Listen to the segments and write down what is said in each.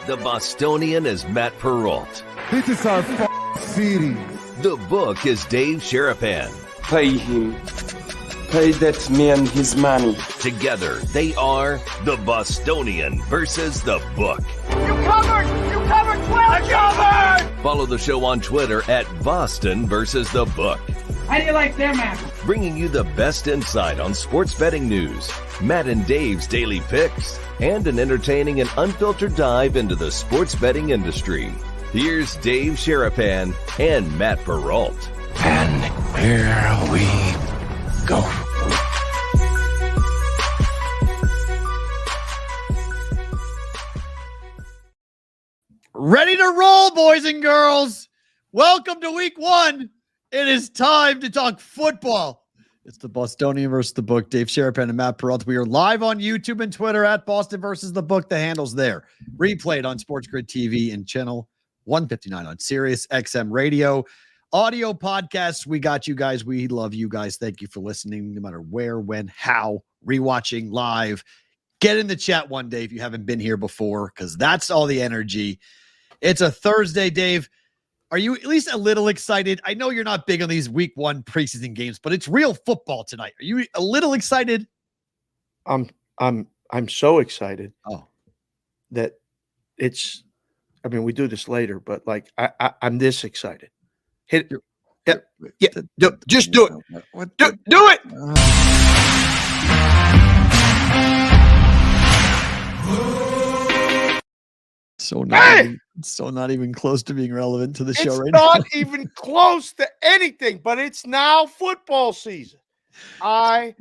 The Bostonian is Matt Perrault. This is our city. The book is Dave Sherman. Pay him. Pay that man his money. Together, they are the Bostonian versus the book. You covered! You covered 12! I covered! Follow the show on Twitter at Boston versus the book. How do you like them apples? Bringing you the best insight on sports betting news, Matt and Dave's daily picks, and an entertaining and unfiltered dive into the sports betting industry. Here's Dave Sherman and Matt Perrault. And here we go. Ready to roll, boys and girls. Welcome to week one. It is time to talk football. It's the Bostonian versus the book. Dave Sherman and Matt Perrault. We are live on YouTube and Twitter at Boston versus the book. The handle's there. Replayed on Sports Grid TV and channel 159 on Sirius XM Radio. Audio podcasts. We got you guys. We love you guys. Thank you for listening, no matter where, when, how, rewatching, live. Get in the chat one day if you haven't been here before, because that's all the energy. It's a Thursday, Dave. Are you at least a little excited? I know you're not big on these week one preseason games, but it's real football tonight. Are you a little excited? I'm so excited. Oh, that it's. I mean, we do this later, but like I'm this excited. Hit it. Yeah. Just do it. Do it. So not even close to being relevant to the show right now. It's not now. even close to anything, but it's now football season. I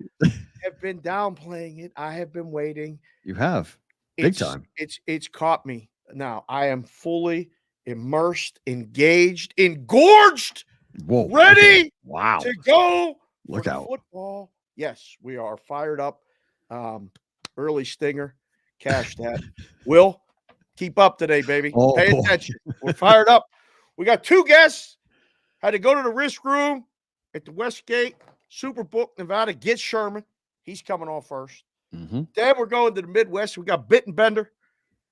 have been downplaying it. I have been waiting. You have. Big time. It's caught me. Now I am fully immersed, engaged, engorged, ready to go. Look out. Football. Yes, we are fired up. Early stinger. Cash that. Will. Keep up today, baby. Pay attention. We're fired up. We got two guests. Had to go to the risk room at the Westgate Superbook, Nevada. Get Sherman. He's coming on first. Mm-hmm. Then we're going to the Midwest. We got Bittenbender,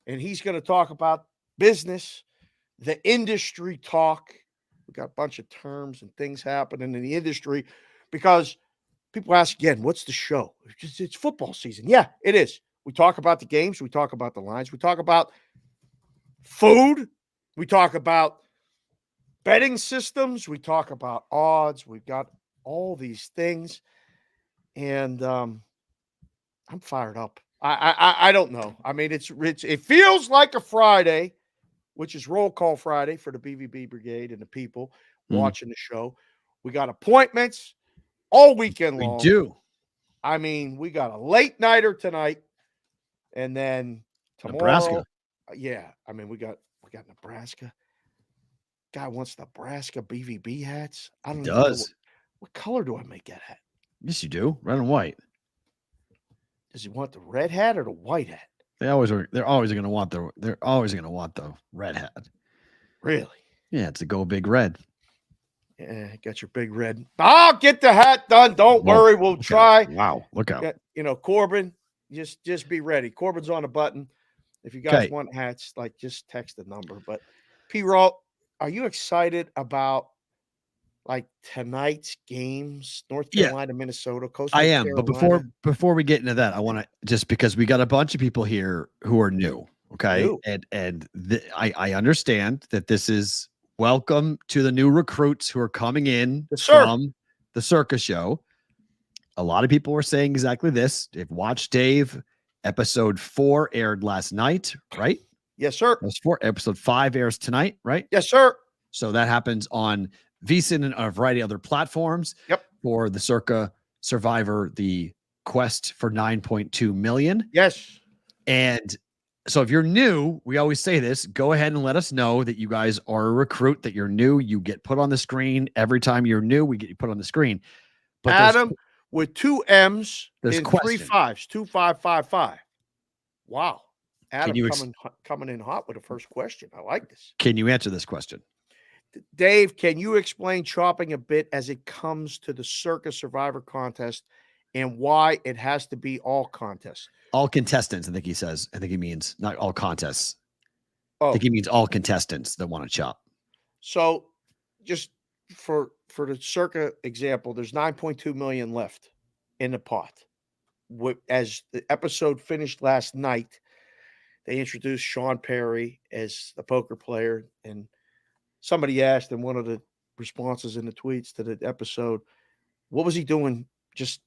and he's going to talk about business, the industry talk. We got a bunch of terms and things happening in the industry because people ask again, what's the show? It's football season. Yeah, it is. We talk about the games. We talk about the lines. We talk about food. We talk about betting systems. We talk about odds. We've got all these things. And I'm fired up. I don't know. I mean, it feels like a Friday, which is roll call Friday for the BvB brigade and the people watching the show. We got appointments all weekend long. We do. I mean, we got a late nighter tonight. And then tomorrow, Nebraska. Yeah, I mean, we got Nebraska. Guy wants Nebraska BvB hats. I don't know. What color do I make that hat? Yes, you do. Red and white. Does he want the red hat or the white hat? They're always going to want the red hat. Really? Yeah, it's a go big red. Yeah, got your big red. I'll get the hat done. Don't worry. We'll try. Wow, look out. Corbin. Just be ready. Corbin's on the button. If you guys want hats, just text the number. But Perrault, are you excited about tonight's games? North Carolina, Minnesota, Coastal I am. Carolina. But before we get into that, I want to just because we got a bunch of people here who are new. Okay. I understand that this is welcome to the new recruits who are coming in from the Circa show. A lot of people were saying exactly this. They've watched Dave. Episode 4 aired last night, right? Yes, sir. That's 4. Episode 5 airs tonight, right? Yes, sir. So that happens on VSiN and a variety of other platforms. Yep. For the Circa Survivor, the quest for 9.2 million. Yes. And so if you're new, we always say this, go ahead and let us know that you guys are a recruit, that you're new. You get put on the screen. Every time you're new, we get you put on the screen. But Adam with 2 M's and 3 question. 5s, 2555. Wow. Adam Can coming in hot with the first question. I like this. Can you answer this question? Dave, can you explain chopping a bit as it comes to the Circa Survivor contest and why it has to be all contests? All contestants, I think he says. I think he means not all contests. I think he means all contestants that want to chop. So just for the Circa example, there's 9.2 million left in the pot. As the episode finished last night, they introduced Sean Perry as the poker player, and somebody asked in one of the responses in the tweets to the episode, what was he doing just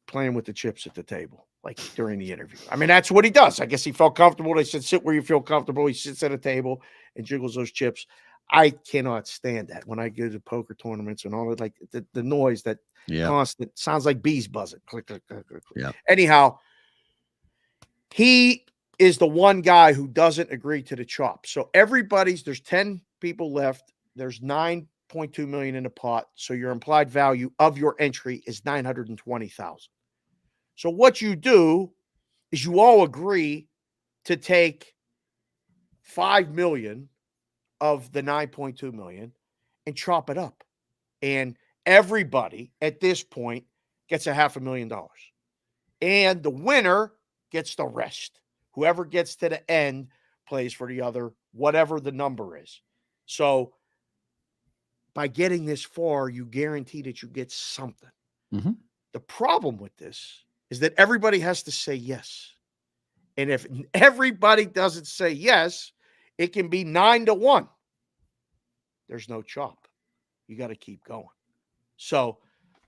playing with the chips at the table, like during the interview? I mean, that's what he does. I guess he felt comfortable. They said, sit where you feel comfortable. He sits at a table and jiggles those chips. I cannot stand that when I go to poker tournaments and all that, like the noise that constant sounds like bees buzzing. Click, click, click, click. Yeah. Anyhow, he is the one guy who doesn't agree to the chop. So there's 10 people left. There's 9.2 million in the pot. So your implied value of your entry is 920,000. So what you do is you all agree to take 5 million of the 9.2 million and chop it up. And everybody at this point gets $500,000. And the winner gets the rest. Whoever gets to the end plays for the other, whatever the number is. So by getting this far, you guarantee that you get something. Mm-hmm. The problem with this is that everybody has to say yes. And if everybody doesn't say yes, it can be 9-1. There's no chop. You got to keep going. So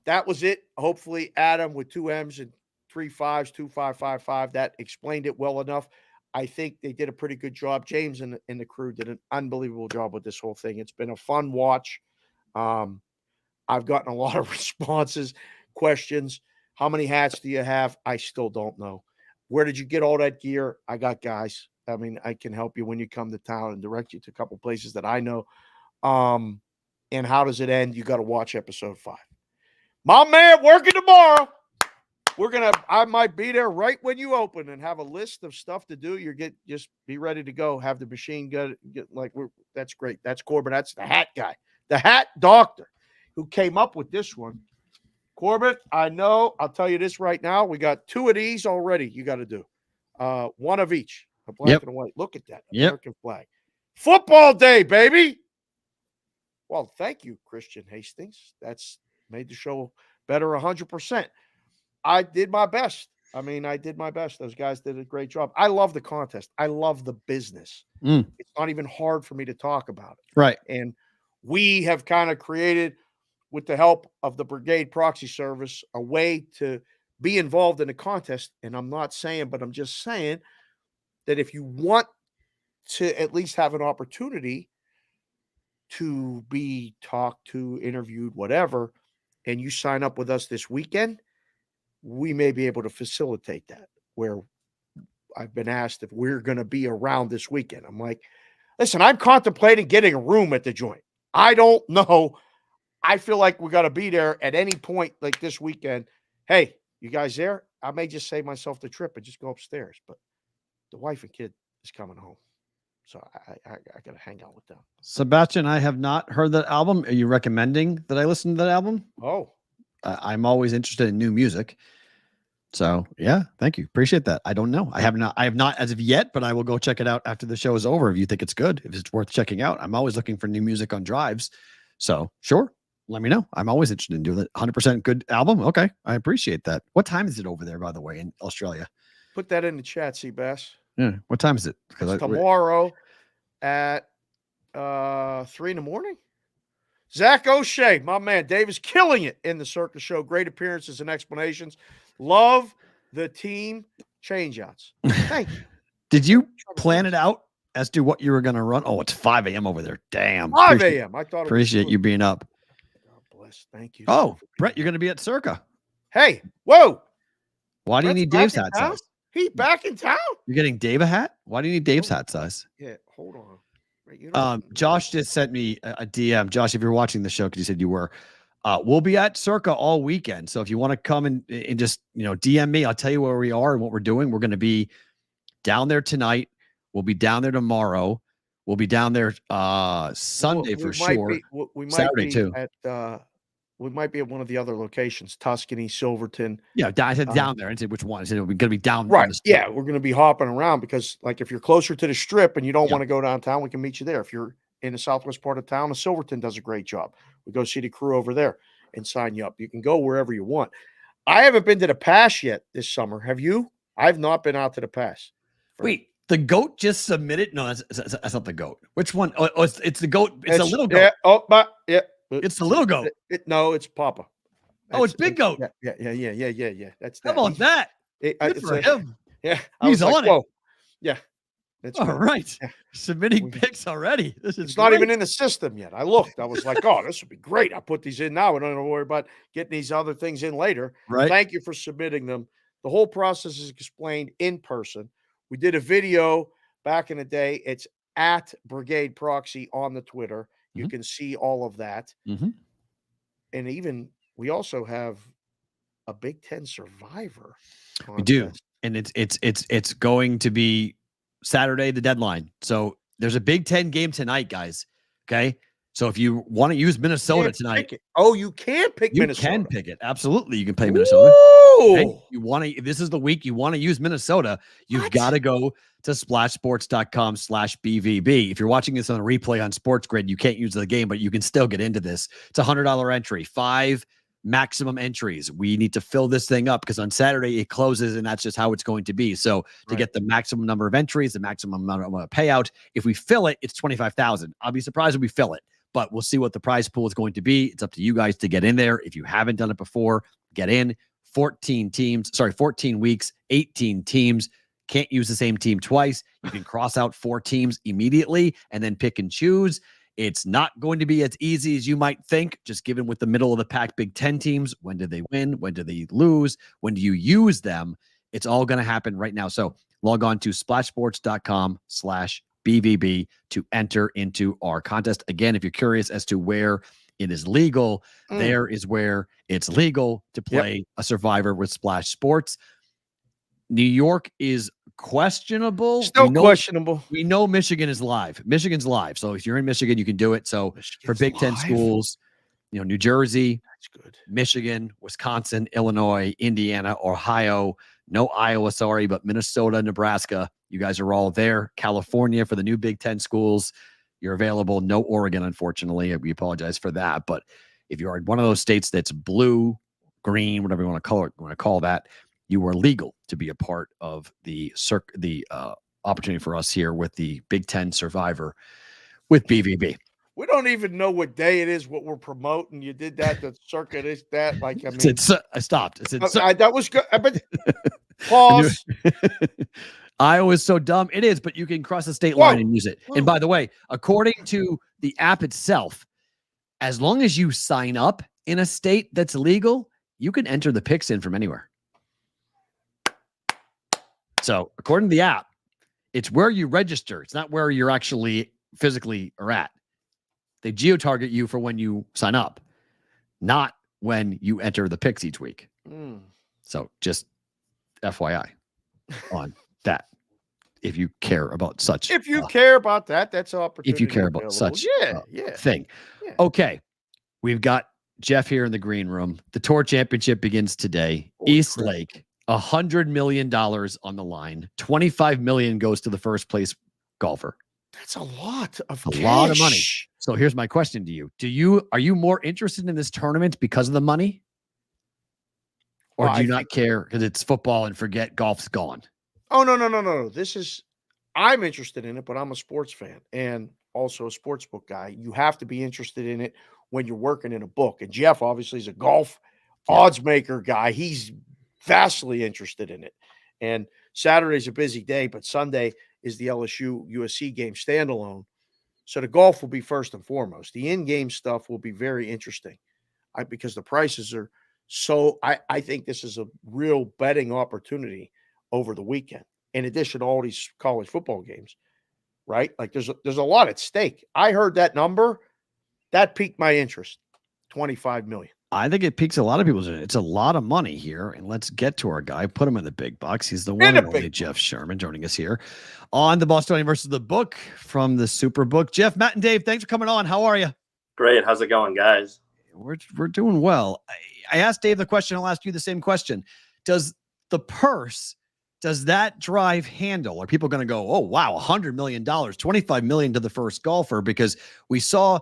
that was it. Hopefully, Adam with 2 M's and 3 5s, 2555, that explained it well enough. I think they did a pretty good job. James and the crew did an unbelievable job with this whole thing. It's been a fun watch. I've gotten a lot of responses, questions. How many hats do you have? I still don't know. Where did you get all that gear? I got guys. I mean, I can help you when you come to town and direct you to a couple places that I know. And how does it end? You got to watch episode 5. My man working tomorrow. I might be there right when you open and have a list of stuff to do. Just be ready to go. Have the machine that's great. That's Corbin. That's the hat guy, the hat doctor who came up with this one. Corbin, I know. I'll tell you this right now. We got 2 of these already. You got to do 1 of each, a black and a white. Look at that American flag. Football day, baby. Well, thank you, Christian Hastings. That's made the show better 100%. I did my best. Those guys did a great job. I love the contest. I love the business. It's not even hard for me to talk about it. Right. And we have kind of created, with the help of the Brigade Proxy Service, a way to be involved in a contest. And I'm not saying, but I'm just saying that if you want to at least have an opportunity to be talked to, interviewed, whatever, and you sign up with us this weekend, we may be able to facilitate that, where I've been asked if we're going to be around this weekend. I'm like, listen, I'm contemplating getting a room at the joint. I don't know. I feel like we got to be there at any point like this weekend. Hey, you guys there? I may just save myself the trip and just go upstairs, but the wife and kid is coming home. So I got to hang out with them. Sebastian, I have not heard that album. Are you recommending that I listen to that album? Oh, I'm always interested in new music. So yeah, thank you. Appreciate that. I don't know. I have not as of yet, but I will go check it out after the show is over. If you think it's good, if it's worth checking out, I'm always looking for new music on drives. So sure. Let me know. I'm always interested in doing it. 100% good album. Okay. I appreciate that. What time is it over there, by the way, in Australia? Put that in the chat, Seabass. Yeah. What time is it? Because tomorrow at 3 a.m. Zach O'Shea, my man, Dave is killing it in the Circa show. Great appearances and explanations. Love the team changeouts. Thank you. Did you plan it out as to what you were going to run? Oh, it's 5 a.m. over there. Damn. 5 a.m. I thought. Appreciate you being up. God bless. Thank you. Oh, Brett, you're going to be at Circa. Hey, whoa. Why do you need Dave's hat size? He back in town? You're getting Dave a hat? Why do you need Dave's hat size? Yeah, hold on. Josh just sent me a DM. Josh, if you're watching the show, because you said you were, we'll be at Circa all weekend. So if you want to come and just, DM me, I'll tell you where we are and what we're doing. We're going to be down there tonight. We'll be down there tomorrow. We'll be down there Sunday for sure. We might Saturday be too. At We might be at one of the other locations, Tuscany, Silverton. Yeah, I said down there. I said which one. I said we're going to be down. Right. On the strip. Yeah, we're going to be hopping around because, like, if you're closer to the strip and you don't want to go downtown, we can meet you there. If you're in the southwest part of town, the Silverton does a great job. We go see the crew over there and sign you up. You can go wherever you want. I haven't been to the Pass yet this summer. Have you? I've not been out to the Pass. Wait, the goat just submitted? No, that's not the goat. Which one? Oh, it's the goat. It's a little goat. Yeah. Oh, but yeah. It's the little goat. No, it's Papa. It's big goat. Yeah. That's How about that? Good for him. Yeah. He's on it. Whoa. Yeah. That's all right. Yeah. Submitting picks already. It's not even in the system yet. I looked. I was like, oh, this would be great. I'll put these in now. I don't have to worry about getting these other things in later. Right. Thank you for submitting them. The whole process is explained in person. We did a video back in the day. It's at Brigade Proxy on the Twitter. You can see all of that. And even we also have a Big Ten Survivor contest. We do. And it's going to be Saturday, the deadline. So there's a Big Ten game tonight, guys. Okay. So if you want to use Minnesota tonight. Oh, you can pick Minnesota. You can pick it. Absolutely. You can play Minnesota. Okay? You want to, if this is the week you want to use Minnesota, you've got to go to splashsports.com/BvB. If you're watching this on a replay on Sports Grid, you can't use the game, but you can still get into this. It's a $100 entry, 5 maximum entries. We need to fill this thing up because on Saturday it closes and that's just how it's going to be. So to get the maximum number of entries, the maximum amount of payout, if we fill it, it's 25,000. I'll be surprised if we fill it, but we'll see what the prize pool is going to be. It's up to you guys to get in there. If you haven't done it before, get in. 14 weeks, 18 teams. Can't use the same team twice. You can cross out 4 teams immediately and then pick and choose. It's not going to be as easy as you might think, just given with the middle of the pack Big Ten teams. When do they win? When do they lose? When do you use them? It's all going to happen right now. So log on to splashsports.com/BvB to enter into our contest. Again, if you're curious as to where it is legal, there is where it's legal to play a Survivor with Splash Sports. New York is questionable. Still questionable. We know Michigan is live. Michigan's live. So if you're in Michigan, you can do it. So for Big Ten schools, New Jersey, that's good. Michigan, Wisconsin, Illinois, Indiana, Ohio, no Iowa, sorry, but Minnesota, Nebraska, you guys are all there. California for the new Big Ten schools, you're available. No Oregon, unfortunately. We apologize for that. But if you are in one of those states that's blue, green, whatever you want to call that, you are legal to be a part of the opportunity for us here with the Big Ten Survivor with BvB. We don't even know what day it is, what we're promoting. You did that, the Circa is that. Like, I mean, I stopped. That was good. But pause. Iowa is so dumb. It is, but you can cross the state line and use it. And by the way, according to the app itself, as long as you sign up in a state that's legal, you can enter the picks in from anywhere. So according to the app, it's where you register. It's not where you're actually physically are at. They geo-target you for when you sign up, not when you enter the picks each week. So just FYI on that. If you care about such. If you care about that, that's an opportunity. If you care about such thing. Yeah. Okay. We've got Jeff here in the green room. The Tour Championship begins today. East Lake. $100 million on the line. $25 million goes to the first place golfer. That's a lot of money. So here's my question to you. Are you more interested in this tournament because of the money? Or do you not care because it's football and forget golf's gone? Oh, no. I'm interested in it, but I'm a sports fan and also a sports book guy. You have to be interested in it when you're working in a book. And Jeff obviously is a golf odds maker guy. He's vastly interested in it. And Saturday's a busy day, but Sunday is the LSU USC game standalone. So the golf will be first and foremost. The in-game stuff will be very interesting because the prices are so. I think this is a real betting opportunity over the weekend. In addition to all these college football games, right? Like there's a lot at stake. I heard that number that piqued my interest. 25 million. I think it piques a lot of people's interest. It's a lot of money here. And let's get to our guy. Put him in the big bucks. He's the one and only Jeff Sherman joining us here on the Bostonian versus the book from the Superbook. Jeff, Matt, and Dave, thanks for coming on. How are you? Great. How's it going, guys? we're doing well. I asked Dave the question. I'll ask you the same question. Does the purse, does that drive handle? Are people going to go, oh, wow, $100 million, $25 million to the first golfer? Because we saw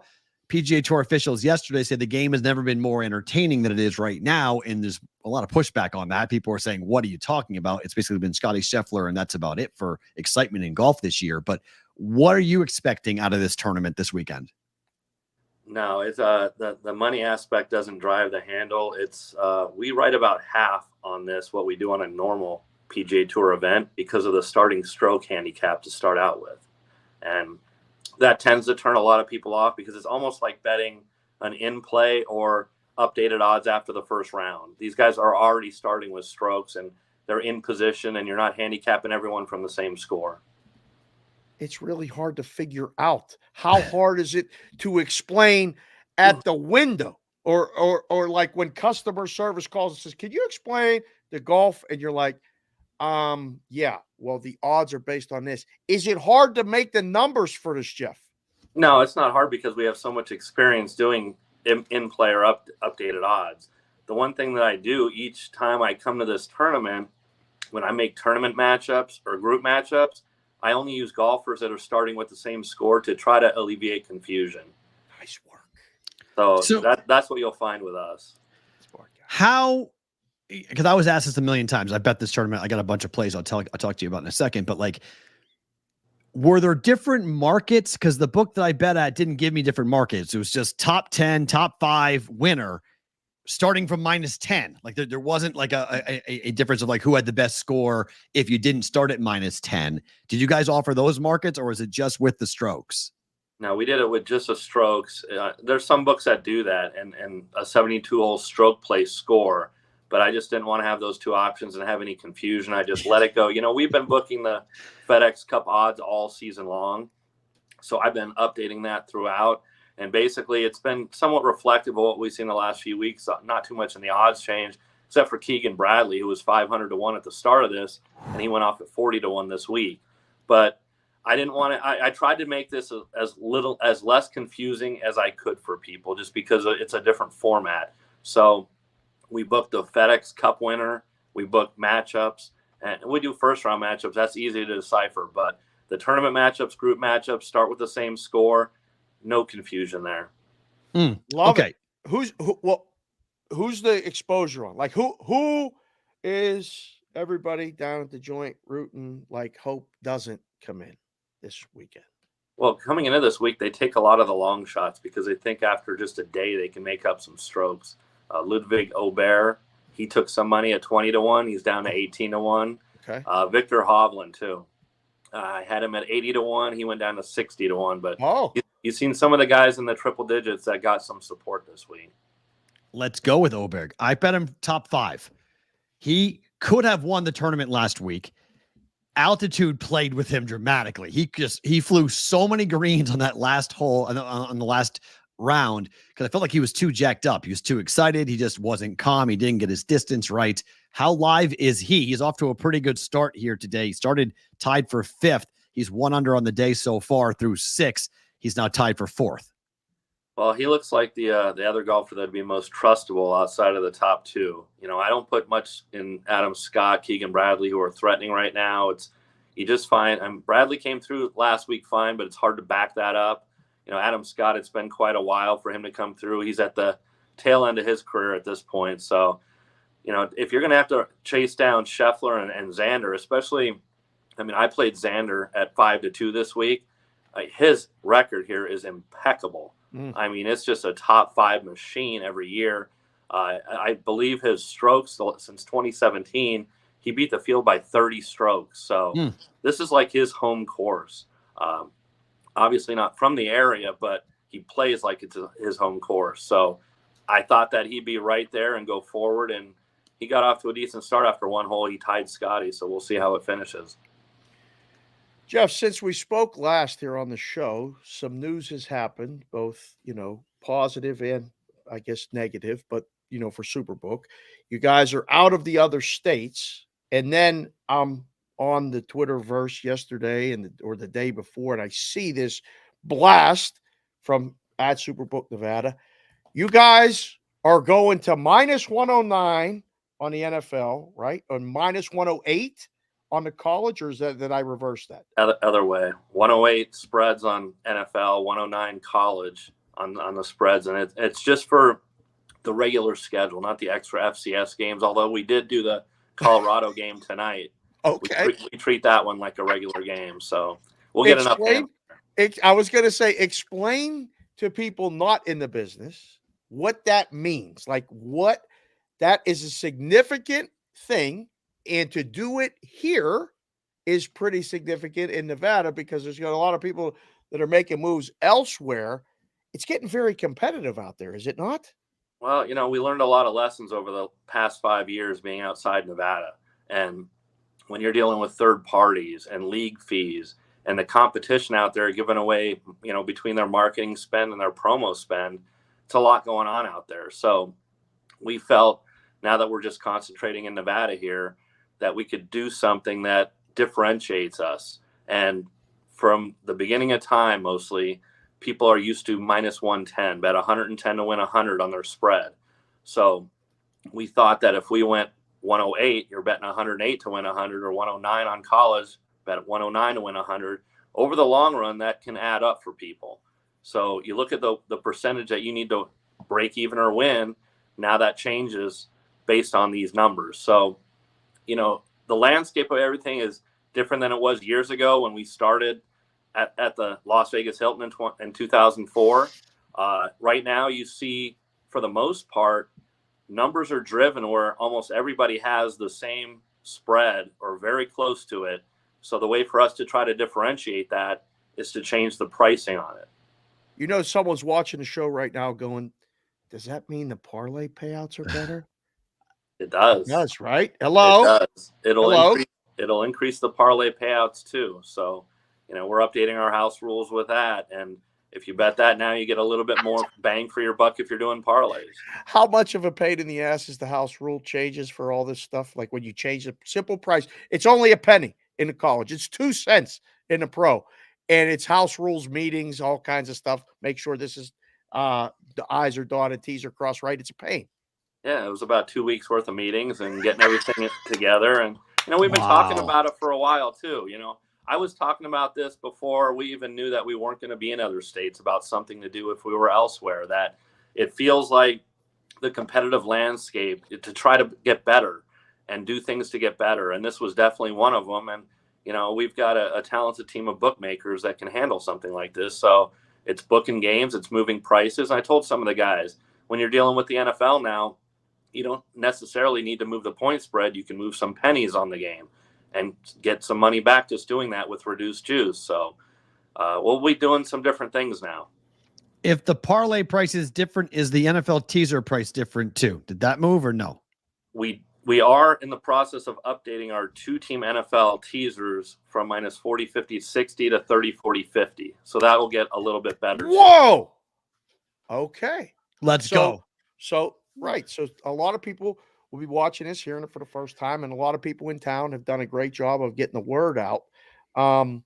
PGA Tour officials yesterday say the game has never been more entertaining than it is right now. And there's a lot of pushback on that. People are saying, what are you talking about? It's basically been Scotty Scheffler, and that's about it for excitement in golf this year. But what are you expecting out of this tournament this weekend? No, it's the money aspect doesn't drive the handle. It's we write about half on this what we do on a normal PGA Tour event because of the starting stroke handicap to start out with. And that tends to turn a lot of people off because it's almost like betting an in-play or updated odds after the first round. These guys are already starting with strokes and they're in position, and you're not handicapping everyone from the same score. It's really hard to figure out. How hard is it to explain at the window or like when customer service calls and says, can you explain the golf? And you're like, yeah, well, the odds are based on this. Is it hard to make the numbers for this, Jeff? No, it's not hard because we have so much experience doing in-play or updated odds. The one thing that I do each time I come to this tournament, when I make tournament matchups or group matchups, I only use golfers that are starting with the same score to try to alleviate confusion. Nice work. So that's what you'll find with us. How, because I was asked this a million times. I bet this tournament, I got a bunch of plays I'll talk to you about in a second, but like, were there different markets? Because the book that I bet at didn't give me different markets. It was just top 10, top 5 winner starting from -10. Like there wasn't like a difference of like who had the best score if you didn't start at -10. Did you guys offer those markets, or was it just with the strokes? No, we did it with just the strokes. There's some books that do that and a 72-hole stroke play score, but I just didn't want to have those two options and have any confusion. I just let it go. You know, we've been booking the FedEx Cup odds all season long, so I've been updating that throughout. And basically, it's been somewhat reflective of what we've seen the last few weeks. Not too much in the odds change, except for Keegan Bradley, who was 500 to 1 at the start of this, and he went off at 40 to 1 this week. But I didn't want to. I tried to make this as less confusing as I could for people, just because it's a different format. So we booked the FedEx Cup winner, we booked matchups, and we do first round matchups. That's easy to decipher. But the tournament matchups, group matchups, start with the same score. No confusion there. Okay. Who's the exposure on? Like who is everybody down at the joint rooting like hope doesn't come in this weekend? Well, coming into this week, they take a lot of the long shots because they think after just a day they can make up some strokes. Ludwig Aubert, he took some money at 20 to 1. He's down to 18 to 1. Okay. Victor Hovland too. I had him at 80 to 1. He went down to 60 to 1. But you've seen some of the guys in the triple digits that got some support this week. Let's go with Oberg. I bet him top 5. He could have won the tournament last week. Altitude played with him dramatically. He flew so many greens on that last hole on the last round because I felt like he was too jacked up. He was too excited. He just wasn't calm. He didn't get his distance right. How live is he? He's off to a pretty good start here today. He started tied for 5th. He's 1 under on the day so far through 6. He's now tied for 4th. Well, he looks like the other golfer that'd be most trustable outside of the top 2. You know, I don't put much in Adam Scott, Keegan Bradley, who are threatening right now. You just find Bradley came through last week fine, but it's hard to back that up. You know, Adam Scott, it's been quite a while for him to come through. He's at the tail end of his career at this point. So, you know, if you're going to have to chase down Scheffler and Xander, especially, I mean, I played Xander at 5 to 2 this week. His record here is impeccable. I mean, it's just a top 5 machine every year. I believe his strokes since 2017, he beat the field by 30 strokes. So this is like his home course. Obviously not from the area, but he plays like it's his home course. So I thought that he'd be right there and go forward. And he got off to a decent start after 1 hole. He tied Scotty. So we'll see how it finishes. Jeff, since we spoke last here on the show, some news has happened, both, you know, positive and I guess negative, but, you know, for Superbook, you guys are out of the other states. And then I'm on the Twitterverse yesterday or the day before, and I see this blast from at Superbook Nevada. You guys are going to minus 109 on the NFL, right? Or minus 108 on the college, or is that I reversed that? Other way. 108 spreads on NFL, 109 college on the spreads. And it's just for the regular schedule, not the extra FCS games, although we did do the Colorado game tonight. Okay. We treat that one like a regular game. So we'll get enough. I was going to say, explain to people not in the business what that means. Like, what that is a significant thing. And to do it here is pretty significant in Nevada because there's got a lot of people that are making moves elsewhere. It's getting very competitive out there, is it not? Well, we learned a lot of lessons over the past 5 years being outside Nevada. And when you're dealing with third parties and league fees and the competition out there giving away, between their marketing spend and their promo spend, it's a lot going on out there. So we felt now that we're just concentrating in Nevada here, that we could do something that differentiates us. And from the beginning of time, mostly people are used to minus 110, bet 110 to win 100 on their spread. So we thought that if we went 108, you're betting 108 to win 100, or 109 on college, bet 109 to win 100. Over the long run, that can add up for people. So you look at the percentage that you need to break even or win. Now that changes based on these numbers. So, the landscape of everything is different than it was years ago when we started at the Las Vegas Hilton in 2004. Right now, you see, for the most part, numbers are driven where almost everybody has the same spread or very close to it. So the way for us to try to differentiate that is to change the pricing on it. Someone's watching the show right now going, does that mean the parlay payouts are better? It does. It does, right? Hello? It does. It'll increase the parlay payouts too. So, we're updating our house rules with that. And if you bet that now, you get a little bit more bang for your buck if you're doing parlays. How much of a pain in the ass is the house rule changes for all this stuff? Like when you change the simple price, it's only a penny in the college. It's 2 cents in the pro. And it's house rules, meetings, all kinds of stuff. Make sure this is the I's are dotted, T's are crossed, right? It's a pain. Yeah, it was about 2 weeks worth of meetings and getting everything together. And, we've been talking about it for a while too. I was talking about this before we even knew that we weren't going to be in other states, about something to do if we were elsewhere, that it feels like the competitive landscape to try to get better and do things to get better. And this was definitely one of them. And, we've got a talented team of bookmakers that can handle something like this. So it's booking games, it's moving prices. And I told some of the guys, when you're dealing with the NFL now, you don't necessarily need to move the point spread. You can move some pennies on the game and get some money back just doing that with reduced juice. So we'll be doing some different things now. If the parlay price is different, is the NFL teaser price different too? Did that move or no? We are in the process of updating our 2-team NFL teasers from minus 40, 50, 60 to 30, 40, 50. So that will get a little bit better. Whoa. Okay. Let's go. So, right. So a lot of people will be watching this, hearing it for the first time. And a lot of people in town have done a great job of getting the word out. Are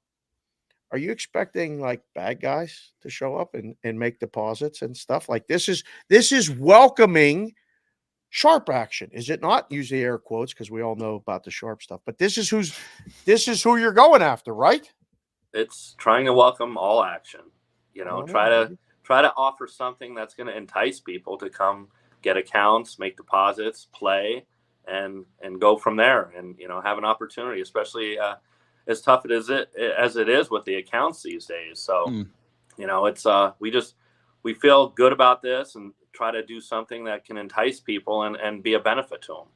you expecting like bad guys to show up and make deposits and stuff? Like this is welcoming sharp action, is it not? Use the air quotes because we all know about the sharp stuff. But this is who you're going after, right? It's trying to welcome all action. Try to offer something that's going to entice people to come get accounts, make deposits, play, and go from there, and have an opportunity, especially as tough as it is with the accounts these days. So it's we feel good about this and try to do something that can entice people and be a benefit to them.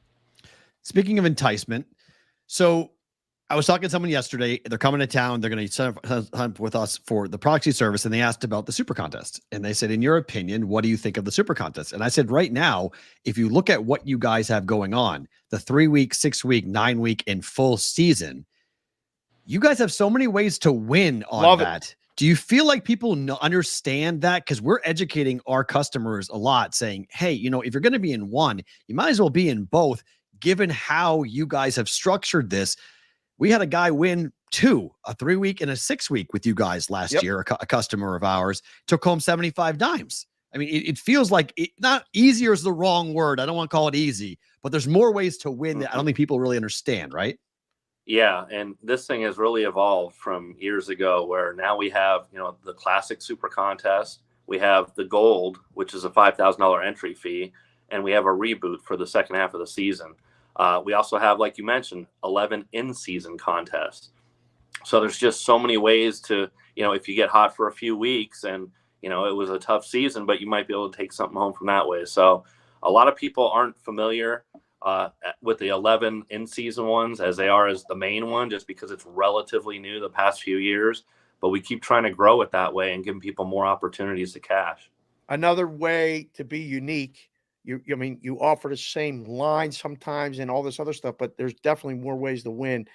Speaking of enticement, so I was talking to someone yesterday. They're coming to town. They're going to sign up with us for the proxy service. And they asked about the super contest. And they said, in your opinion, what do you think of the super contest? And I said, right now, if you look at what you guys have going on, the 3-week, 6-week, 9-week, and full season, you guys have so many ways to win on Love that. it. Do you feel like people understand that? Because we're educating our customers a lot, saying, hey, if you're going to be in one, you might as well be in both, given how you guys have structured this. We had a guy win 2, a 3-week and a 6-week with you guys last year, a customer of ours, took home 75 dimes. I mean, it feels like not easier is the wrong word. I don't want to call it easy, but there's more ways to win that I don't think people really understand, right? Yeah, and this thing has really evolved from years ago where now we have, the classic super contest. We have the gold, which is a $5,000 entry fee, and we have a reboot for the second half of the season. We also have, like you mentioned, 11 in-season contests. So there's just so many ways to, if you get hot for a few weeks and, it was a tough season, but you might be able to take something home from that way. So a lot of people aren't familiar with the 11 in-season ones as they are as the main one, just because it's relatively new the past few years. But we keep trying to grow it that way and giving people more opportunities to cash. Another way to be unique, you offer the same line sometimes and all this other stuff, but there's definitely more ways to win.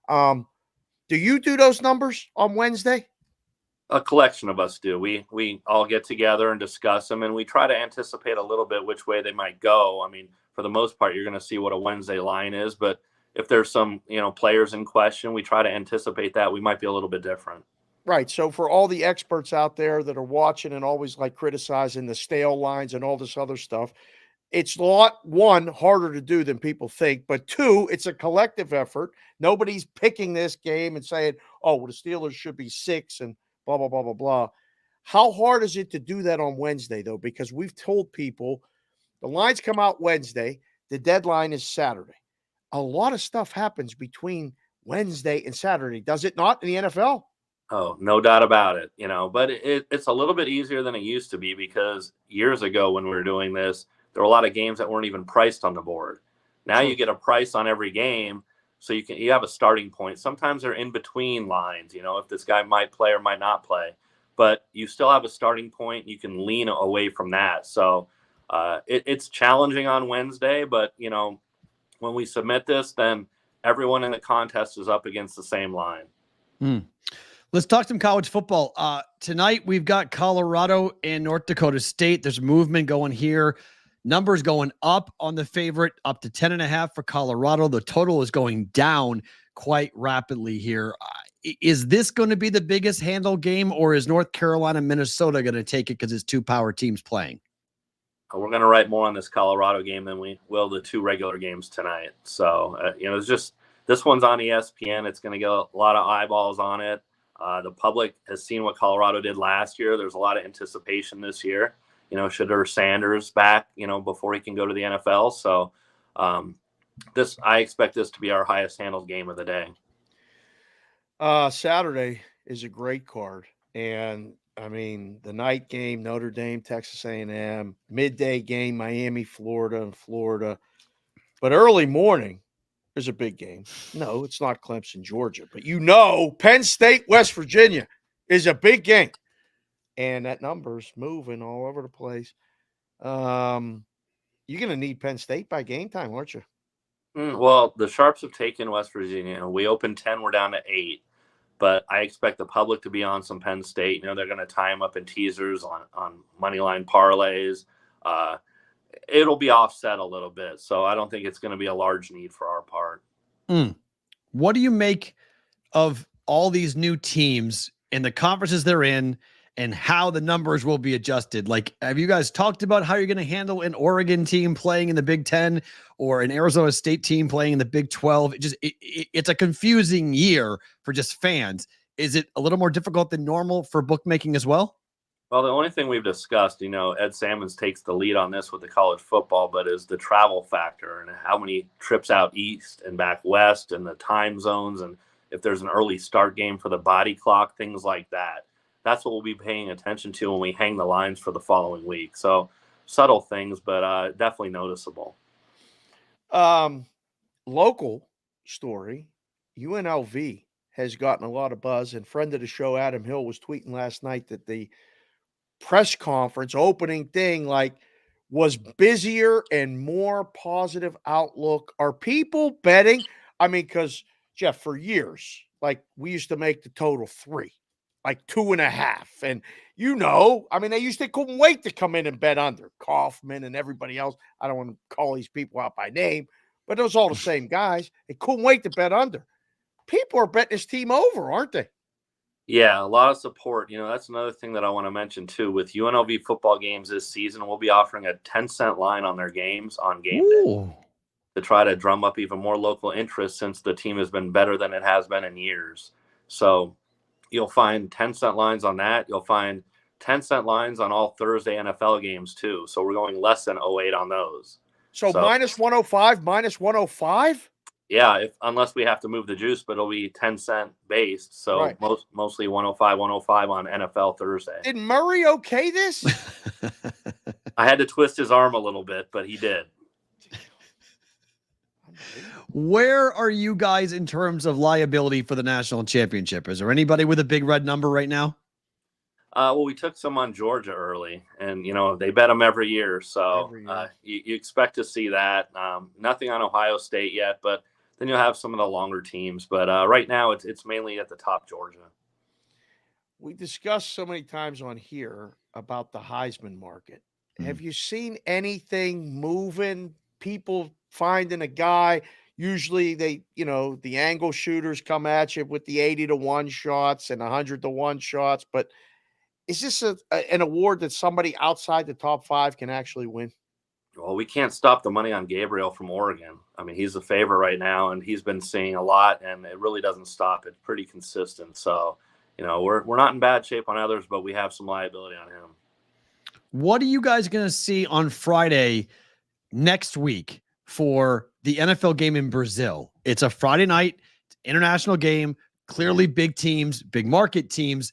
Do you do those numbers on Wednesday? A collection of us do. We all get together and discuss them, and we try to anticipate a little bit which way they might go. I mean, for the most part, you're going to see what a Wednesday line is, but if there's some, players in question, we try to anticipate that. We might be a little bit different. Right. So for all the experts out there that are watching and always like criticizing the stale lines and all this other stuff, it's a lot, one, harder to do than people think, but two, it's a collective effort. Nobody's picking this game and saying, oh, well, the Steelers should be 6 and blah, blah, blah, blah, blah. How hard is it to do that on Wednesday, though? Because we've told people the lines come out Wednesday, the deadline is Saturday. A lot of stuff happens between Wednesday and Saturday, does it not, in the NFL? Oh, no doubt about it, but it's a little bit easier than it used to be because years ago when we were doing this, there were a lot of games that weren't even priced on the board. Now you get a price on every game, so you have a starting point. Sometimes they're in between lines, if this guy might play or might not play, but you still have a starting point. You can lean away from that. So it's challenging on Wednesday, but when we submit this, then everyone in the contest is up against the same line. Let's talk some college football. Tonight, we've got Colorado and North Dakota State. There's movement going here. Numbers going up on the favorite, up to 10.5 for Colorado. The total is going down quite rapidly here. Is this going to be the biggest handle game, or is North Carolina, Minnesota going to take it because it's two power teams playing? We're going to write more on this Colorado game than we will the two regular games tonight. So, it's just this one's on ESPN. It's going to get a lot of eyeballs on it. The public has seen what Colorado did last year. There's a lot of anticipation this year. Should Sanders back, before he can go to the NFL. So I expect this to be our highest handled game of the day. Saturday is a great card. And the night game, Notre Dame, Texas A&M, midday game, Miami, Florida. But early morning is a big game. No, it's not Clemson, Georgia. But Penn State, West Virginia is a big game. And that number's moving all over the place. You're going to need Penn State by game time, aren't you? Well, the Sharps have taken West Virginia. We opened 10. We're down to 8. But I expect the public to be on some Penn State. They're going to tie them up in teasers on money line parlays. It'll be offset a little bit. So I don't think it's going to be a large need for our part. What do you make of all these new teams and the conferences they're in and how the numbers will be adjusted? Like, have you guys talked about how you're going to handle an Oregon team playing in the Big 10 or an Arizona State team playing in the Big 12? It's a confusing year for just fans. Is it a little more difficult than normal for bookmaking as well? Well, the only thing we've discussed, Ed Salmons takes the lead on this with the college football, but is the travel factor and how many trips out east and back west and the time zones. And if there's an early start game for the body clock, things like that. That's what we'll be paying attention to when we hang the lines for the following week. So subtle things, but definitely noticeable. Local story, UNLV has gotten a lot of buzz, and friend of the show, Adam Hill, was tweeting last night that the press conference opening thing was busier and more positive outlook. Are people betting? Because Jeff, for years, we used to make the total 3. 2.5. And they couldn't wait to come in and bet under. Kaufman and everybody else. I don't want to call these people out by name, but it was all the same guys. They couldn't wait to bet under. People are betting this team over, aren't they? Yeah, a lot of support. That's another thing that I want to mention too. With UNLV football games this season, we'll be offering a 10-cent line on their games on game day to try to drum up even more local interest since the team has been better than it has been in years. So you'll find 10-cent lines on that. You'll find 10-cent lines on all Thursday NFL games too. So we're going less than 08 on those. So minus 105, minus 105? Yeah, unless we have to move the juice, but it'll be 10-cent based. So Right. mostly 105 on NFL Thursday. Did Murray okay this? I had to twist his arm a little bit, but he did. Where are you guys in terms of liability for the national championship? Is there anybody with a big red number right now? Well, we took some on Georgia early, and they bet them every year. So you expect to see that. Nothing on Ohio State yet, but then you'll have some of the longer teams. But right now, it's mainly at the top Georgia. We discussed so many times on here about the Heisman market. Have you seen anything moving? People finding a guy? Usually they, the angle shooters come at you with the 80-1 shots and 100-1 shots. But is this an award that somebody outside the top 5 can actually win? Well, we can't stop the money on Gabriel from Oregon. I mean, he's a favorite right now, and he's been seeing a lot, and it really doesn't stop. It's pretty consistent. So, we're not in bad shape on others, but we have some liability on him. What are you guys going to see on Friday next week for the NFL game in Brazil? It's a Friday night, international game, clearly big teams, big market teams.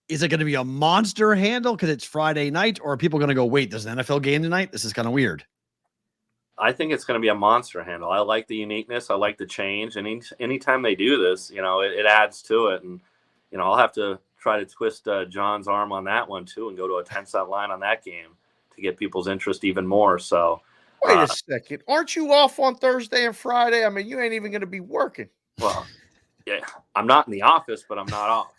Is it going to be a monster handle because it's Friday night, or are people going to go, wait, there's an NFL game tonight? This is kind of weird. I think it's going to be a monster handle. I like the uniqueness. I like the change. And anytime they do this, it adds to it. And, I'll have to try to twist John's arm on that one too and go to a 10-cent line on that game to get people's interest even more. So wait a second. Aren't you off on Thursday and Friday? I mean, you ain't even going to be working. Well, yeah, I'm not in the office, but I'm not off.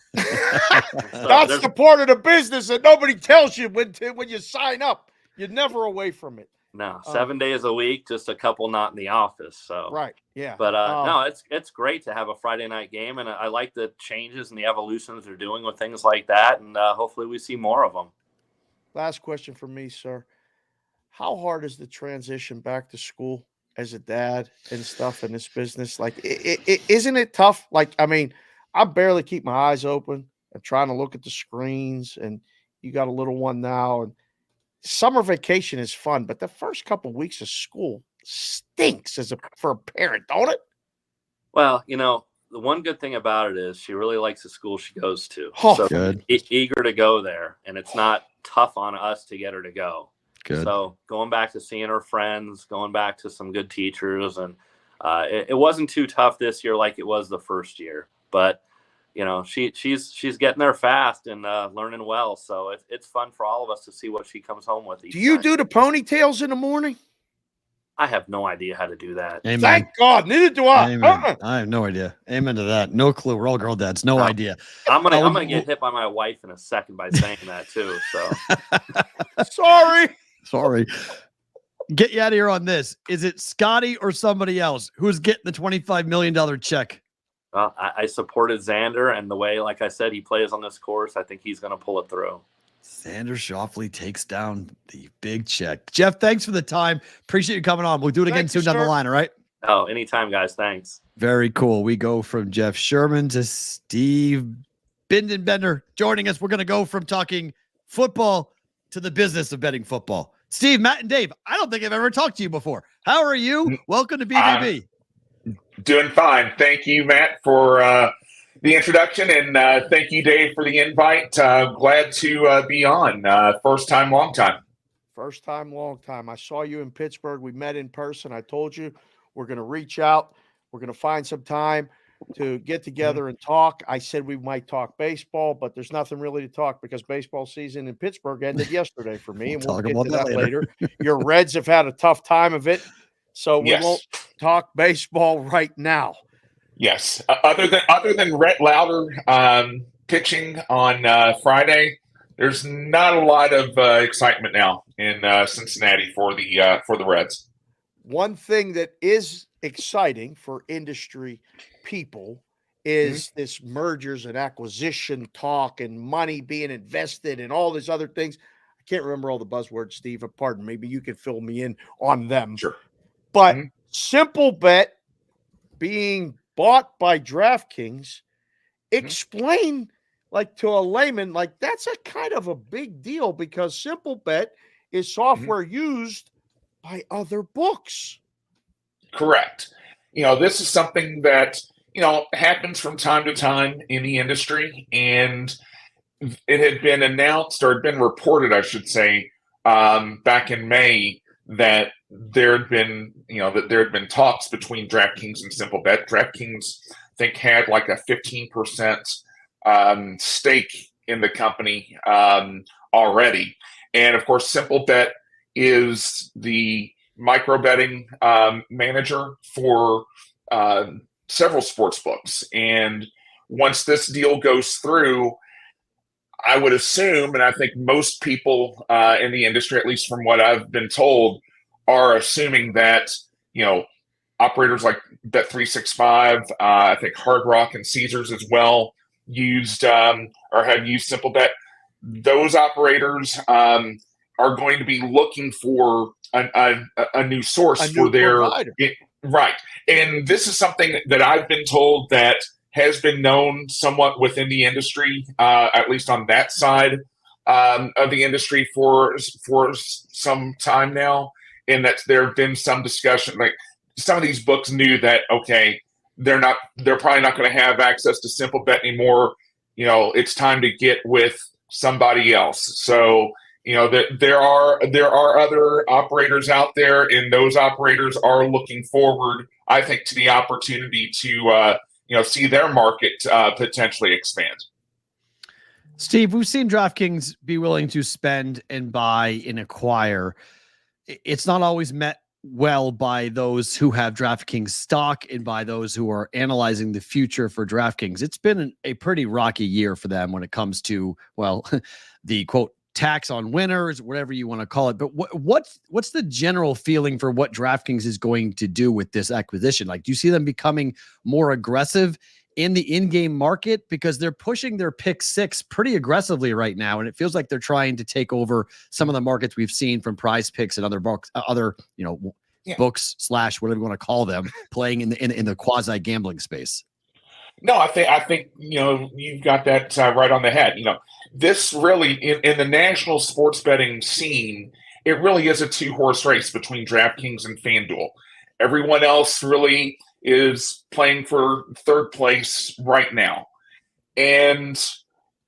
That's the part of the business that nobody tells you when you sign up. You're never away from it. No, 7 days a week, just a couple not in the office. So right, yeah. But no, it's great to have a Friday night game, and I like the changes and the evolutions they're doing with things like that, and hopefully we see more of them. Last question for me, sir. How hard is the transition back to school as a dad and stuff in this business? Like, isn't it tough? Like, I mean, I barely keep my eyes open. I'm trying to look at the screens, and you got a little one now, and summer vacation is fun, but the first couple of weeks of school stinks for a parent, don't it? Well, the one good thing about it is she really likes the school she goes to. Oh, so good. Eager to go there, and it's not tough on us to get her to go. Good. So going back to seeing her friends, going back to some good teachers, and it wasn't too tough this year like it was the first year. But she's getting there fast and learning well. So it's fun for all of us to see what she comes home with. Do you do the ponytails in the morning? I have no idea how to do that. Amen. Thank God. Neither do I. I have no idea. Amen to that. No clue. We're all girl dads. No idea. I'm gonna get hit by my wife in a second by saying that too. So sorry. Get you out of here on this. Is it Scotty or somebody else who's getting the $25 million check? Well, I supported Xander, and the way, like I said, he plays on this course, I think he's going to pull it through. Xander Schauffele takes down the big check. Jeff, thanks for the time. Appreciate you coming on. We'll do it again soon down the line, all right? Oh, anytime, guys. Thanks. Very cool. We go from Jeff Sherman to Steve Bittenbender joining us. We're going to go from talking football to the business of betting football. Steve, Matt, and Dave, I don't think I've ever talked to you before. How are you? Welcome to BvB. Doing fine. Thank you, Matt, for the introduction, and thank you, Dave, for the invite. Glad to be on. First time, long time. First time, long time. I saw you in Pittsburgh. We met in person. I told you we're going to reach out. We're going to find some time to get together and talk. I said we might talk baseball, but there's nothing really to talk because baseball season in Pittsburgh ended yesterday for me, and we'll get to that later. Your Reds have had a tough time of it. So we won't talk baseball right now. Yes. Other than Rhett Lauder pitching on Friday, there's not a lot of excitement now in Cincinnati for the Reds. One thing that is exciting for industry people is this mergers and acquisition talk and money being invested and all these other things. I can't remember all the buzzwords, Steve. Pardon, maybe you can fill me in on them. Sure. But Simple Bet being bought by DraftKings, explain like to a layman, like that's a kind of a big deal because Simple Bet is software used by other books. Correct. This is something that, happens from time to time in the industry, and it had been announced, or had been reported, I should say, back in May that there had been, talks between DraftKings and Simple Bet. DraftKings, I think, had like a 15% stake in the company already. And of course, Simple Bet is the micro betting manager for several sports books. And once this deal goes through, I would assume, and I think most people in the industry, at least from what I've been told, are assuming that, operators like Bet365, I think Hard Rock and Caesars as well, used or have used Simple Bet. Those operators are going to be looking for a new source for their provider. Right. And this is something that I've been told that has been known somewhat within the industry, at least on that side of the industry for some time now, and that there have been some discussion. Like some of these books knew that, okay, they're probably not going to have access to Simple Bet anymore. It's time to get with somebody else. So, there are other operators out there, and those operators are looking forward, I think, to the opportunity to see their market potentially expand. Steve, we've seen DraftKings be willing to spend and buy and acquire. It's not always met well by those who have DraftKings stock and by those who are analyzing the future for DraftKings. It's been a pretty rocky year for them when it comes to, well, the quote tax on winners, whatever you want to call it. But what's the general feeling for what DraftKings is going to do with this acquisition? Like, do you see them becoming more aggressive in the in-game market? Because they're pushing their pick six pretty aggressively right now, and it feels like they're trying to take over some of the markets we've seen from Prize Picks and other books, books / whatever you want to call them, playing in the quasi gambling space. No, I think you've got that right on the head. This really in the national sports betting scene, it really is a two-horse race between DraftKings and FanDuel. Everyone else really is playing for third place right now. And,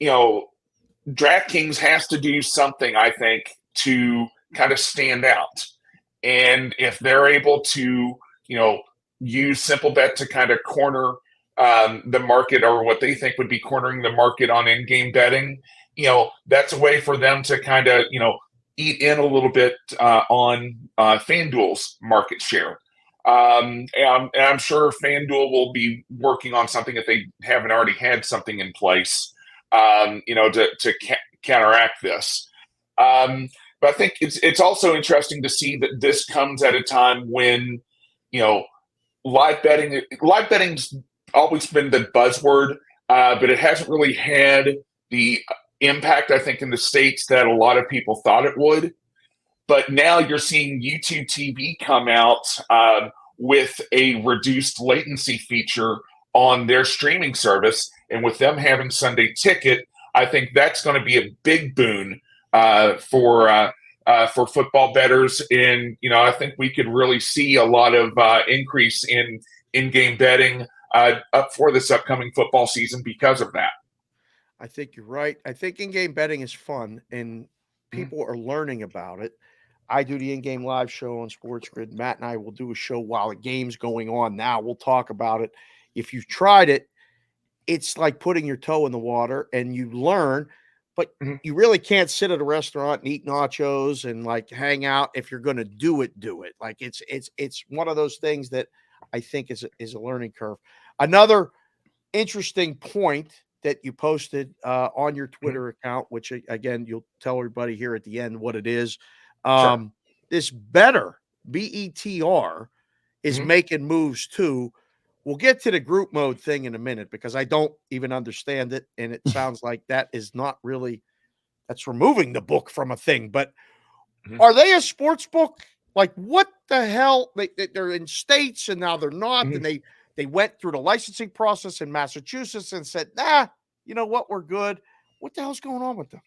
DraftKings has to do something, I think, to kind of stand out. And if they're able to, use Simple Bet to kind of corner the market, or what they think would be cornering the market on in-game betting, that's a way for them to kind of, eat in a little bit on FanDuel's market share. And I'm sure FanDuel will be working on something if they haven't already had something in place, to counteract this. But I think it's also interesting to see that this comes at a time when, live betting's always been the buzzword, but it hasn't really had the impact, I think, in the States that a lot of people thought it would. But now you're seeing YouTube TV come out with a reduced latency feature on their streaming service. And with them having Sunday Ticket, I think that's going to be a big boon for football bettors. And, I think we could really see a lot of increase in in-game betting up for this upcoming football season because of that. I think you're right. I think in-game betting is fun, and people are learning about it. I do the in-game live show on Sports Grid. Matt and I will do a show while the game's going on now. We'll talk about it. If you've tried it, it's like putting your toe in the water and you learn, but you really can't sit at a restaurant and eat nachos and like hang out. If you're going to do it. Like it's one of those things that I think is a learning curve. Another interesting point that you posted on your Twitter account, which again, you'll tell everybody here at the end what it is. Sure. This Betr, BETR, is making moves too, We'll get to the group mode thing in a minute because I don't even understand it. And it sounds like that is not really, that's removing the book from a thing. But are they a sports book? Like, what the hell? They're in states and now they're not. And they went through the licensing process in Massachusetts and said, nah, you know what? We're good. What the hell's going on with them?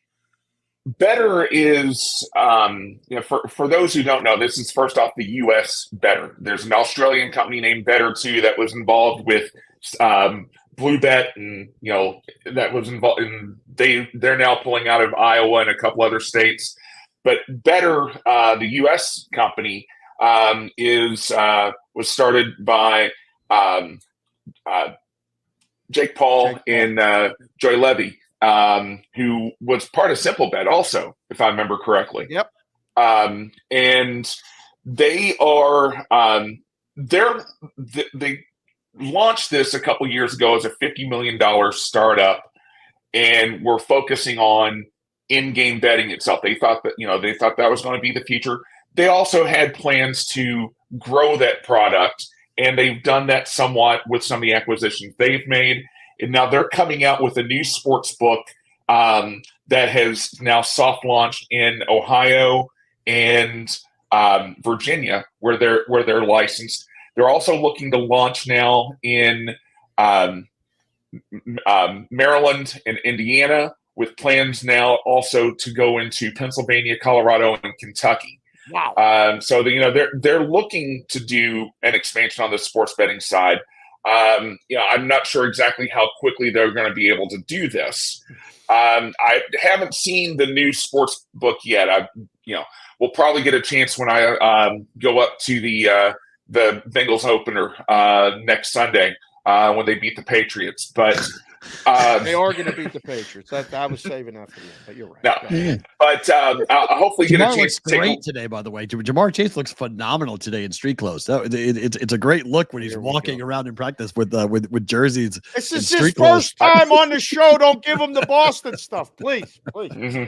Better is, for those who don't know, this is first off the U.S. Better. There's an Australian company named Better too that was involved with Blue Bet, and that was involved. And they're now pulling out of Iowa and a couple other states. But Better, the U.S. company, was started by Jake Paul and Joy Levy. Who was part of Simple Bet also, if I remember correctly. Yep. And they are they launched this a couple years ago as a $50 million startup, and were focusing on in-game betting itself. They thought that was going to be the future. They also had plans to grow that product, and they've done that somewhat with some of the acquisitions they've made. And now they're coming out with a new sports book that has now soft launched in Ohio and Virginia, where they're licensed. They're also looking to launch now in Maryland and Indiana, with plans now also to go into Pennsylvania, Colorado, and Kentucky. Wow! So they're looking to do an expansion on the sports betting side. I'm not sure exactly how quickly they're going to be able to do this. I haven't seen the new sports book yet. We'll probably get a chance when I go up to the Bengals opener next Sunday when they beat the Patriots. But they are going to beat the Patriots. I was saving that for you, but you're right. No, but I'll hopefully get a chance. Looks great today, by the way. Jamar Chase looks phenomenal today in street clothes. It's a great look when he's walking around in practice with jerseys. This is his first time on the show. Don't give him the Boston stuff, please. Mm-hmm.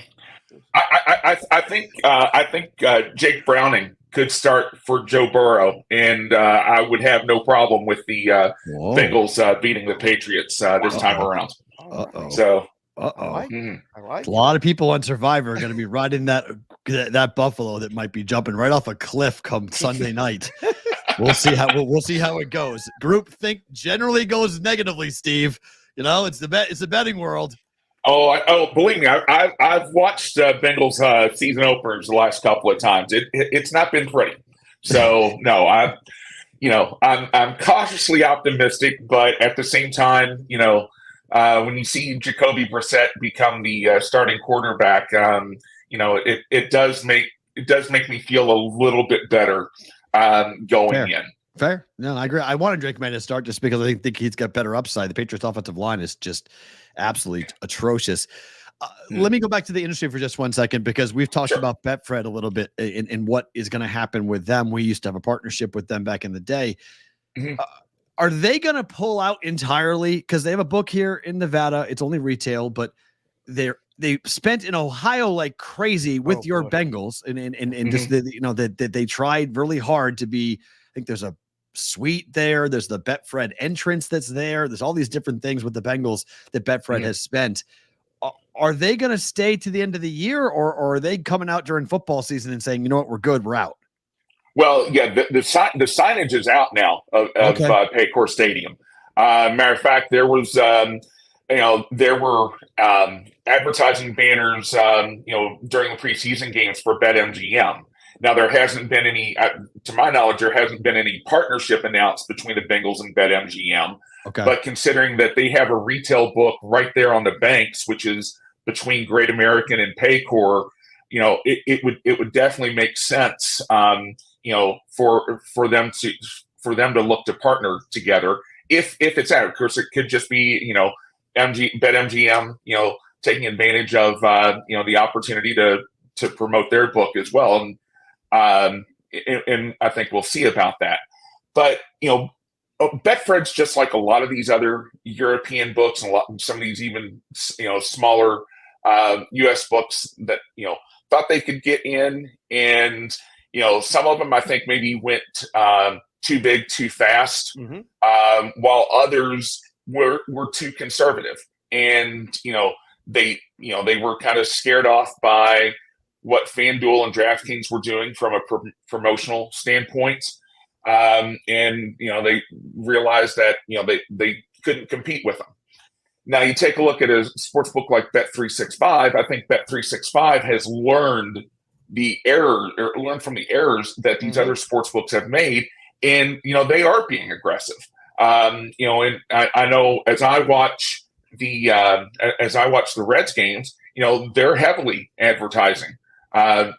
I think Jake Browning could start for Joe Burrow, and I would have no problem with the Bengals beating the Patriots this time around. So, I like a lot of people on Survivor are going to be riding that buffalo that might be jumping right off a cliff come Sunday night. We'll see how it goes. Groupthink generally goes negatively, Steve. It's the betting world. Oh, believe me, I've watched Bengals season openers the last couple of times. It's not been pretty. So no, I'm cautiously optimistic, but at the same time, when you see Jacoby Brissett become the starting quarterback, it does make me feel a little bit better going in. Fair. No, I agree. I wanted Drake May to start just because I think he's got better upside. The Patriots' offensive line is just absolutely atrocious. Let me go back to the industry for just 1 second, because we've talked about Betfred a little bit in what is going to happen with them. We used to have a partnership with them back in the day. Are they going to pull out entirely? Because they have a book here in Nevada. It's only retail, but they spent in Ohio like crazy with your Bengals, and just that they tried really hard to be. I think there's a suite there. There's the Betfred entrance that's there. There's all these different things with the Bengals that Betfred has spent. Are they going to stay to the end of the year, or are they coming out during football season and saying, you know what, we're good, we're out? Well, yeah, the signage is out now of Paycor Stadium. Matter of fact, there was there were advertising banners during the preseason games for BetMGM. Now, there hasn't been any, to my knowledge, there hasn't been any partnership announced between the Bengals and BetMGM. Okay. But considering that they have a retail book right there on the banks, which is between Great American and Paycor, it would definitely make sense, for them to look to partner together. If it's out, of course, it could just be BetMGM, taking advantage of the opportunity to promote their book as well, and I think we'll see about that. But Betfred's just like a lot of these other European books, and some of these even smaller U.S. books that thought they could get in, and some of them I think maybe went too big, too fast, while others were too conservative. And they were kind of scared off by what FanDuel and DraftKings were doing from a promotional standpoint. And they realized that they couldn't compete with them. Now you take a look at a sports book like Bet365. I think Bet365 has learned from the errors that these other sports books have made, and they are being aggressive. And I know as I watch the Reds games, they're heavily advertising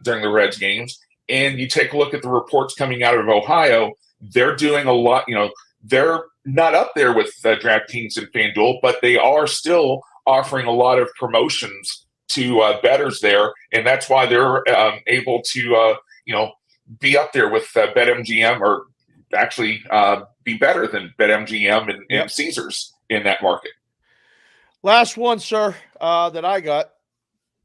during the Reds games. And you take a look at the reports coming out of Ohio, they're doing a lot. They're not up there with DraftKings and FanDuel, but they are still offering a lot of promotions to bettors there, and that's why they're able to be up there with BetMGM, or actually be better than BetMGM and Caesars in that market. Last one, sir, that I got.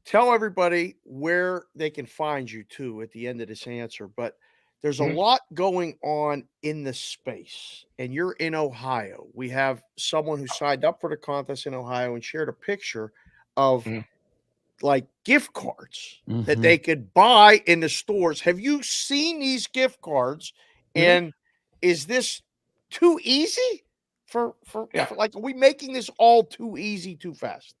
Tell everybody where they can find you too at the end of this answer, but there's a lot going on in the space, and you're in Ohio. We have someone who signed up for the contest in Ohio and shared a picture of like gift cards that they could buy in the stores. Have you seen these gift cards? And is this too easy for like, are we making this all too easy, too fast?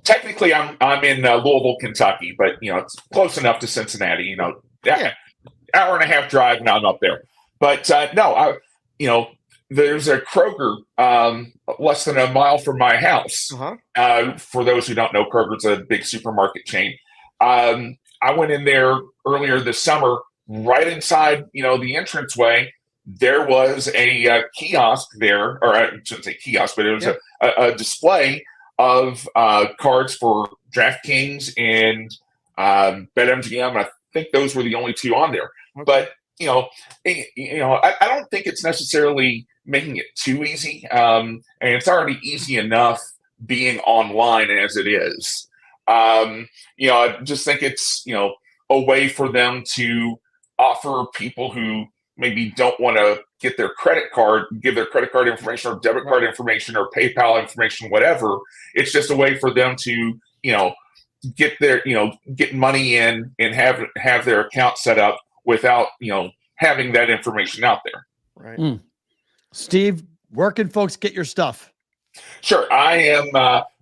Technically, I'm in Louisville, Kentucky, but it's close enough to Cincinnati. Hour and a half drive, and I'm up there. But there's a Kroger less than a mile from my house. For those who don't know, Kroger's a big supermarket chain. I went in there earlier this summer. Right inside, the entranceway, there was a kiosk there, or I shouldn't say kiosk, but it was a display of cards for DraftKings and BetMGM. I think those were the only two on there. But I don't think it's necessarily making it too easy, and it's already easy enough being online as it is. I just think it's a way for them to offer people who maybe don't want to give their credit card information or debit card information or PayPal information, whatever. It's just a way for them to get money in and have their account set up without having that information out there. Right. Steve, where can folks get your stuff? Sure. I am,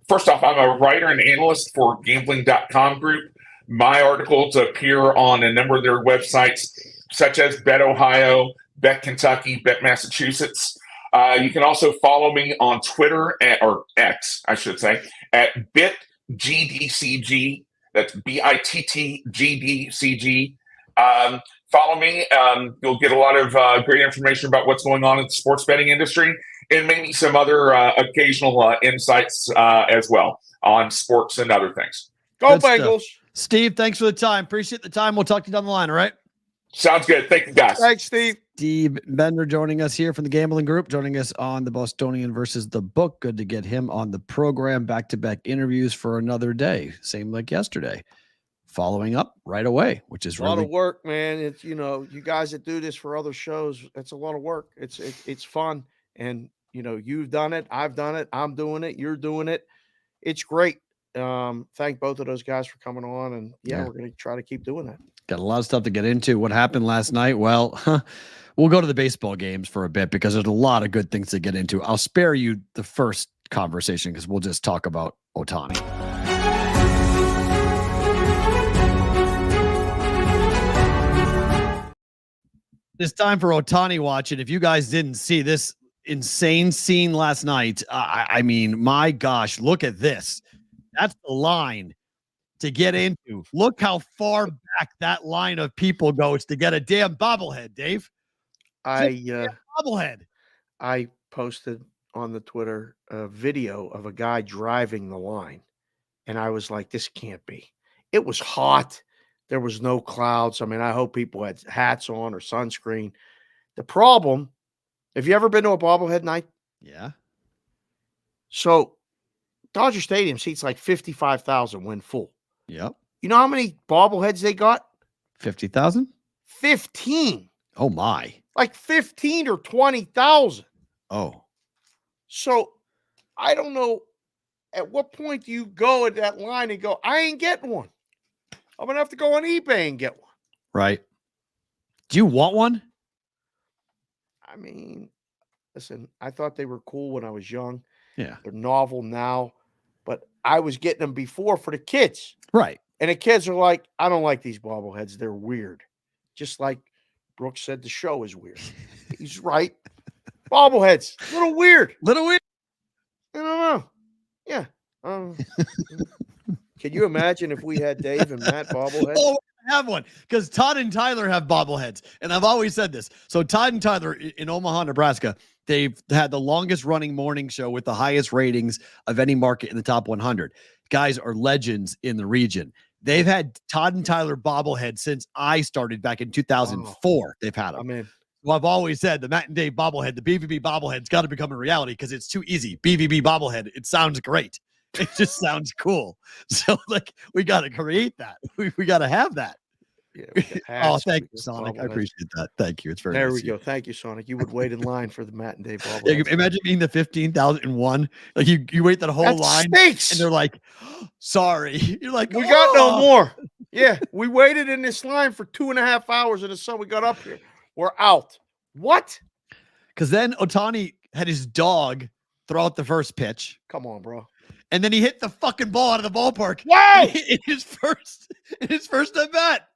first off, I'm a writer and analyst for gambling.com group. My articles appear on a number of their websites, such as Bet Ohio, Bet Kentucky, Bet Massachusetts. You can also follow me on Twitter or X, I should say, at BitGDCG. That's BITTGDCG. Follow me. You'll get a lot of great information about what's going on in the sports betting industry, and maybe some other occasional insights as well on sports and other things. Go Bengals. Steve, thanks for the time. Appreciate the time. We'll talk to you down the line, all right? Sounds good. Thank you, guys. Thanks, Steve. Steve Bittenbender joining us here from the Gambling Group, joining us on the Bostonian versus the Book. Good to get him on the program. Back-to-back interviews for another day. Same like yesterday. Following up right away, which is a lot of work, man. It's you guys that do this for other shows, it's a lot of work. It's fun, and you've done it, I've done it, I'm doing it, you're doing it. It's great. Thank both of those guys for coming on, and we're going to try to keep doing that. Got a lot of stuff to get into. What happened last night? Well, we'll go to the baseball games for a bit because there's a lot of good things to get into. I'll spare you the first conversation because we'll just talk about Ohtani. It's time for Ohtani Watch. And if you guys didn't see this insane scene last night, I mean, my gosh, look at this. That's the line to get into. Look how far back that line of people goes to get a damn bobblehead, Dave. Bobblehead. I posted on the Twitter a video of a guy driving the line, and I was like, this can't be. It was hot. There was no clouds. I mean, I hope people had hats on or sunscreen. The problem, have you ever been to a bobblehead night? Yeah. So Dodger Stadium seats like 55,000 when full. Yep. You know how many bobbleheads they got? 50,000? 15. Oh, my. like 15 or 20,000. Oh, So I don't know at what point do you go at that line and go, I ain't getting one. I'm going to have to go on eBay and get one. right. Do you want one? I mean, listen, I thought they were cool when I was young. Yeah. They're novel now, but I was getting them before for the kids. Right. And the kids are like, I don't like these bobbleheads. They're weird. Just like Brooks said, the show is weird. He's right. Bobbleheads, little weird. Little weird. I don't know. Yeah. Can you imagine if we had Dave and Matt bobbleheads? Oh, I have one because Todd and Tyler have bobbleheads, and I've always said this. So Todd and Tyler in Omaha, Nebraska, they've had the longest running morning show with the highest ratings of any market in the top 100. Guys are legends in the region. They've had Todd and Tyler bobbleheads since I started back in 2004. They've had them. I'm in. Well, I've always said the Matt and Dave bobblehead, the BvB bobblehead's got to become a reality because it's too easy. BvB bobblehead, it sounds great. It just sounds cool. So, like, we got to create that. We got to have that. Yeah, thank you, Sonic. I appreciate that. Thank you. It's very There nice we of you. go. Thank you, Sonic. You would wait in line for the Matt and Dave Yeah, bobbleheads. imagine being the 15,001. Like, you wait that whole That line, stinks. and they're like, sorry. You're like, We got no "Oh." more. Yeah, we waited in this line for 2.5 hours, and so we got up here. We're out. What? Because then Ohtani had his dog throw out the first pitch, Come on, bro. and then he hit the fucking ball out of the ballpark. Wow. in his first at bat.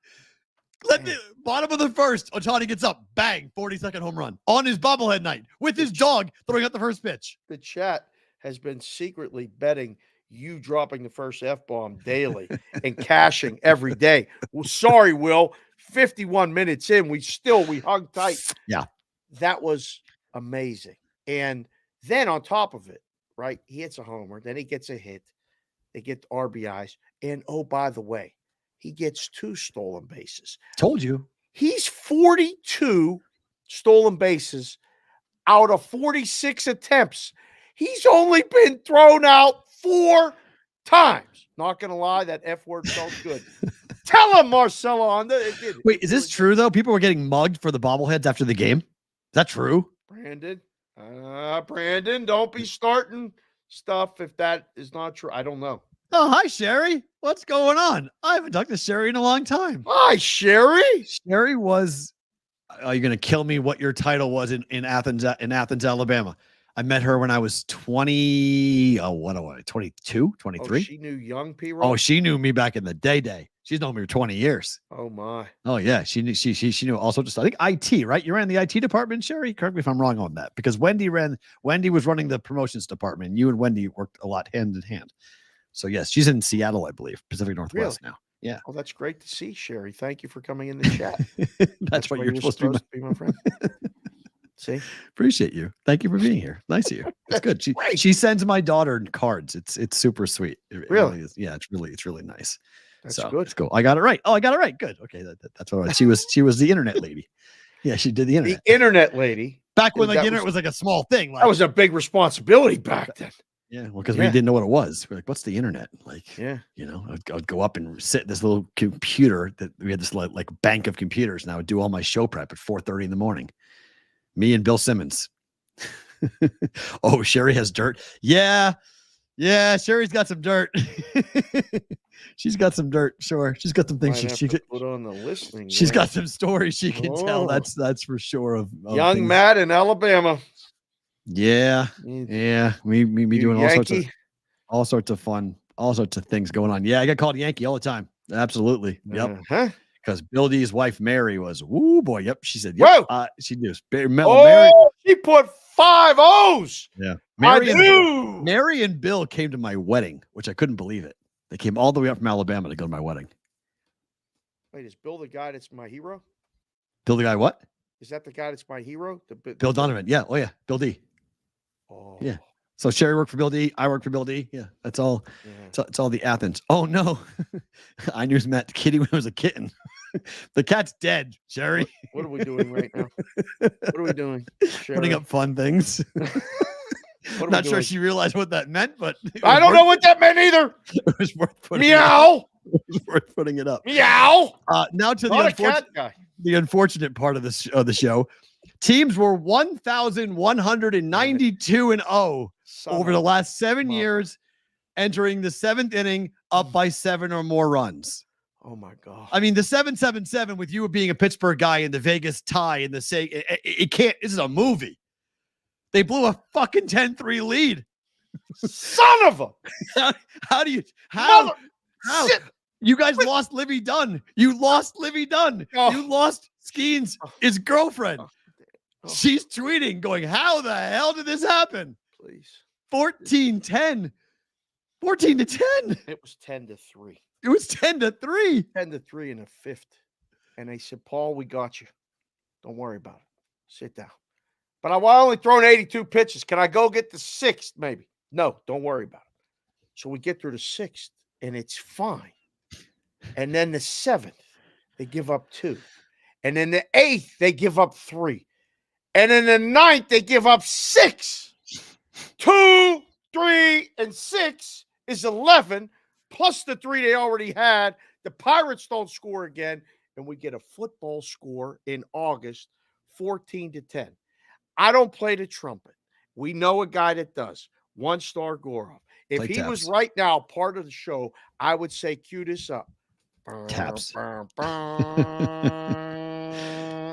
Let the bottom of the first, Ohtani gets up, bang, 40-second home run on his bobblehead night with his dog throwing out the first pitch. The chat has been secretly betting you dropping the first F-bomb daily and cashing every day. Well, sorry, Will. 51 minutes in, we hung tight. Yeah. That was amazing. And then on top of it, right, he hits a homer, then he gets a hit. They get RBIs. And oh, by the way, he gets 2 stolen bases. Told you. He's 42 stolen bases out of 46 attempts. He's only been thrown out 4 times. Not going to lie, that F word felt good. Tell him, Marcelo Honda. Wait, is this true, though? People were getting mugged for the bobbleheads after the game? Is that true? Brandon, don't be starting stuff if that is not true. I don't know. Oh, hi, Sherry. What's going on? I haven't talked to Sherry in a long time. Hi, Sherry. Sherry was, are you going to kill me what your title was in Athens, Alabama? I met her when I was 22, 23? Oh, she knew young P. Oh, she knew me back in the day. She's known me for 20 years. Oh, my. Oh, yeah. She knew all sorts of stuff. I think IT, right? You ran the IT department, Sherry? Correct me if I'm wrong on that. Because Wendy was running the promotions department. And you and Wendy worked a lot hand in hand. So, yes, she's in Seattle, I believe, Pacific Northwest now. Yeah. Oh, that's great to see, Sherry. Thank you for coming in the chat. That's what you're supposed to be, my friend. See? Appreciate you. Thank you for being here. Nice of you. It's good. She sends my daughter cards. It's super sweet. It really is. Yeah, it's really nice. That's so, good. It's cool. I got it right. Oh, I got it right. Good. Okay, that's what I was. She was the internet lady. Yeah, she did the internet. The internet lady. Back when the internet was like a small thing. Like, that was a big responsibility back then. Yeah, well, because we didn't know what it was. We're like, what's the internet? Like, yeah, I'd go up and sit at this little computer that we had this like bank of computers, and I would do all my show prep at 4:30 in the morning. Me and Bill Simmons. Oh, Sherry has dirt. Yeah, Sherry's got some dirt. She's got some dirt. Sure, she's got some things she could put on the listening. She's got some stories she can tell. That's for sure. Of young things. Matt in Alabama. Yeah. Me doing all sorts of fun, all sorts of things going on. Yeah, I get called Yankee all the time. Absolutely. Yep. Because Bill D's wife Mary was, woo boy. Yep. She said, yep. She knew. Mary, she put 5 O's. Yeah. Mary and Bill came to my wedding, which I couldn't believe it. They came all the way up from Alabama to go to my wedding. Wait, is Bill the guy that's my hero? Bill the guy what? Is that the guy that's my hero? Bill Donovan. Yeah. Oh yeah. Bill D. Oh. Yeah. So Sherry worked for Bill D. I worked for Bill D. Yeah. That's all. Yeah. It's all the Athens. Oh no. I knew Matt Kitty when I was a kitten. The cat's dead, Sherry. What are we doing right now? What are we doing? Sherry? Putting up fun things. Not sure she realized what that meant, but I don't know what that meant either. It was worth putting Meow. It was worth putting it up. Meow. Now to the unfortunate part of the show. Teams were 1,192-0 over the last 7 years, entering the 7th inning up by 7 or more runs. Oh my God. I mean, the 7-7-7 with you being a Pittsburgh guy in the Vegas tie in the say it can't. This is a movie. They blew a fucking 10-3 lead. Son of a. How do you Mother- how Shit. you guys lost Livy Dunn? You lost Livy Dunn. Oh. You lost Skeens, his girlfriend. Oh. She's tweeting, going, "How the hell did this happen?" Please. 14-10. 14-10. It was 10-3. It was 10-3. 10-3 in the 5th. And they said, Paul, we got you. Don't worry about it. Sit down. But I've only thrown 82 pitches. Can I go get the 6th, maybe? No, don't worry about it. So we get through the 6th, and it's fine. And then the 7th, they give up 2. And then the 8th, they give up 3. And then the 9th, they give up 6. 2, 3, and 6 is 11, plus the 3 they already had. The Pirates don't score again, and we get a football score in August, 14-10. I don't play the trumpet. We know a guy that does. One Star Gorov. If Play he taps. was right now part of the show, I would say cue this up. Taps.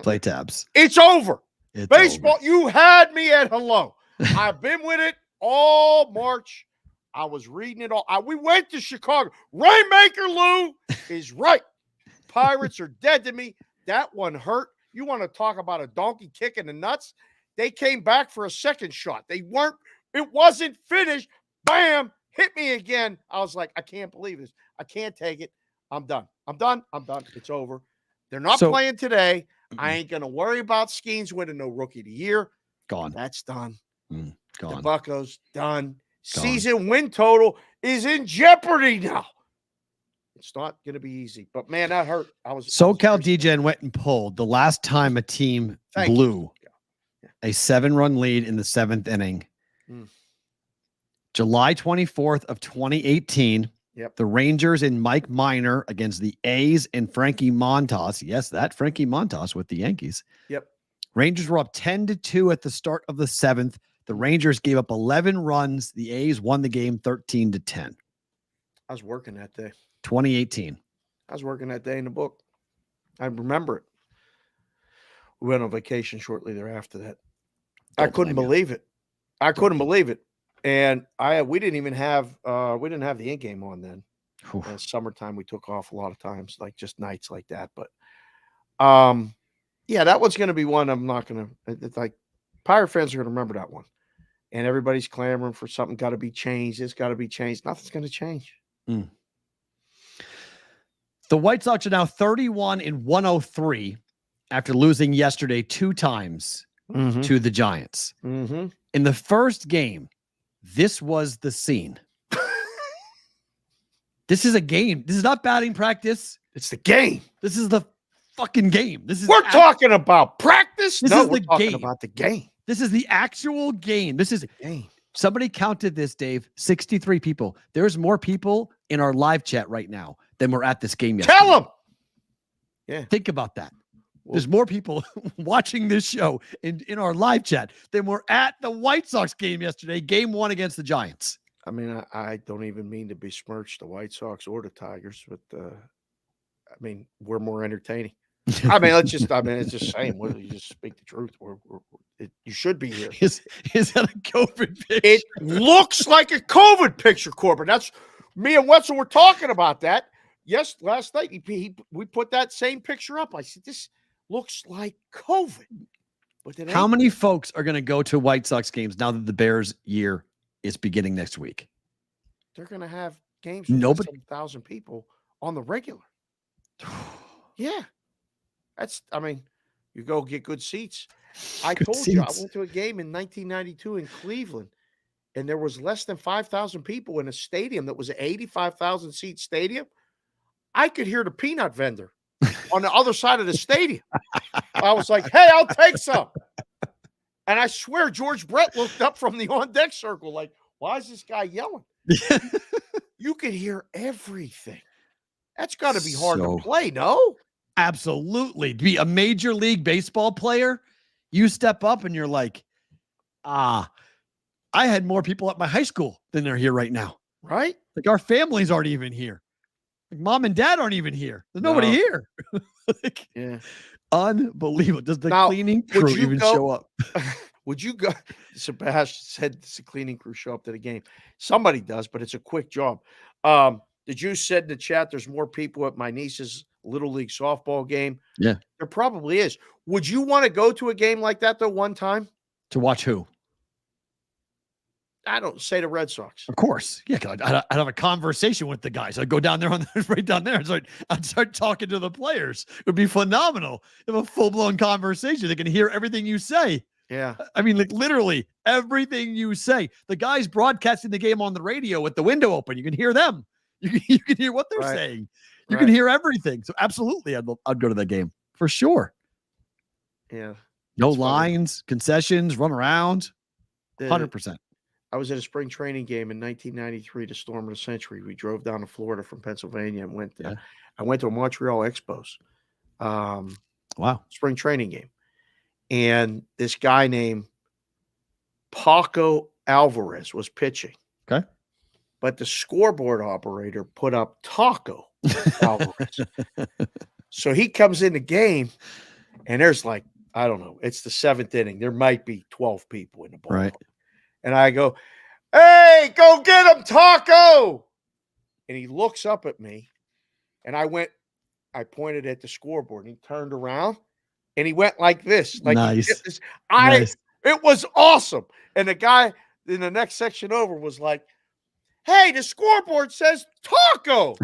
Play tabs. It's over. It's Baseball, over. you had me at hello. I've been with it all March. I was reading it all. We went to Chicago. Rainmaker Lou is right. Pirates are dead to me. That one hurt. You want to talk about a donkey kick in the nuts? They came back for a second shot. It wasn't finished. Bam, hit me again. I was like, I can't believe this. I can't take it. I'm done. It's over. They're not playing today. I ain't going to worry about Skeens winning no Rookie of the Year. Gone. That's done. Gone. The Buccos, done. Season win total is in jeopardy now. It's not going to be easy. But, man, that hurt. SoCal DGen went and pulled the last time a team blew a 7-run lead in the 7th inning. July 24th of 2018. Yep. The Rangers and Mike Minor against the A's and Frankie Montas. Yes, that Frankie Montas with the Yankees. Yep. Rangers were up 10-2 at the start of the 7th. The Rangers gave up 11 runs. The A's won the game 13-10. I was working that day. 2018. I was working that day in the book. I remember it. We went on vacation shortly thereafter that. I couldn't believe it. And we didn't have the in game on then. In summertime, we took off a lot of times, like just nights like that. But yeah, that one's going to be one I'm not going to. It's like Pirate fans are going to remember that one, and everybody's clamoring for something got to be changed. It's got to be changed. Nothing's going to change. The White Sox are now 31-103 after losing yesterday 2 times to the Giants. In the first game, this was the scene. This is a game. This is not batting practice. It's the game. This is the fucking game. We're talking about practice. This No, is we're the talking game. about the game. This is the actual game. This is the game. Somebody counted this, Dave. 63 people. There's more people in our live chat right now than were at this game yesterday. Tell them. Yeah. Think about that. There's more people watching this show in our live chat than were at the White Sox game yesterday, game 1 against the Giants. I mean, I don't even mean to besmirch the White Sox or the Tigers, but I mean, we're more entertaining. I mean, it's just saying. You just speak the truth. You should be here. Is that a COVID picture? It looks like a COVID picture, Corbin. That's me and Wetzel were talking about that. Yes, last night we put that same picture up. I said, this looks like COVID. But how many folks are going to go to White Sox games now that the Bears year is beginning next week? They're going to have games with 7,000 people on the regular. Yeah. You go get good seats. I told you, I went to a game in 1992 in Cleveland, and there was less than 5,000 people in a stadium that was an 85,000 seat stadium. I could hear the peanut vendor on the other side of the stadium. I was like, hey, I'll take some. And I swear George Brett looked up from the on-deck circle like, why is this guy yelling? You could hear everything. That's got to be hard to play, no? Absolutely. To be a Major League Baseball player You step up and you're like, I had more people at my high school than they're here right now. Right? Like our families aren't even here. Like mom and dad aren't even here. There's nobody here. Like, yeah. Unbelievable. Does the Now, cleaning crew even show up? Would you go? Sebastian said, does the cleaning crew show up to the game? Somebody does, but it's a quick job. The Juice said in the chat, there's more people at my niece's Little League softball game. Yeah. There probably is. Would you want to go to a game like that, though, one time? To watch who? I don't say the Red Sox. Of course. Yeah. I'd have a conversation with the guys. I'd go down there right down there. I'd start talking to the players. It would be phenomenal. You have a full-blown conversation. They can hear everything you say. Yeah. I mean, like literally everything you say. The guys broadcasting the game on the radio with the window open, you can hear them. You can hear what they're saying. You can hear everything. So absolutely, I'd go to that game for sure. Yeah. No lines, concessions, run around. 100%. I was at a spring training game in 1993, the Storm of the Century. We drove down to Florida from Pennsylvania and went. I went to a Montreal Expos. Wow. Spring training game, and this guy named Paco Alvarez was pitching. Okay. But the scoreboard operator put up Taco Alvarez. So he comes in the game, and there's like, I don't know, it's the 7th inning. There might be 12 people in the ballpark. Right. And I go, hey, go get him, Taco. And he looks up at me, and I pointed at the scoreboard, and he turned around, and he went like this. Like nice. Nice. It was awesome. And the guy in the next section over was like, hey, the scoreboard says Taco.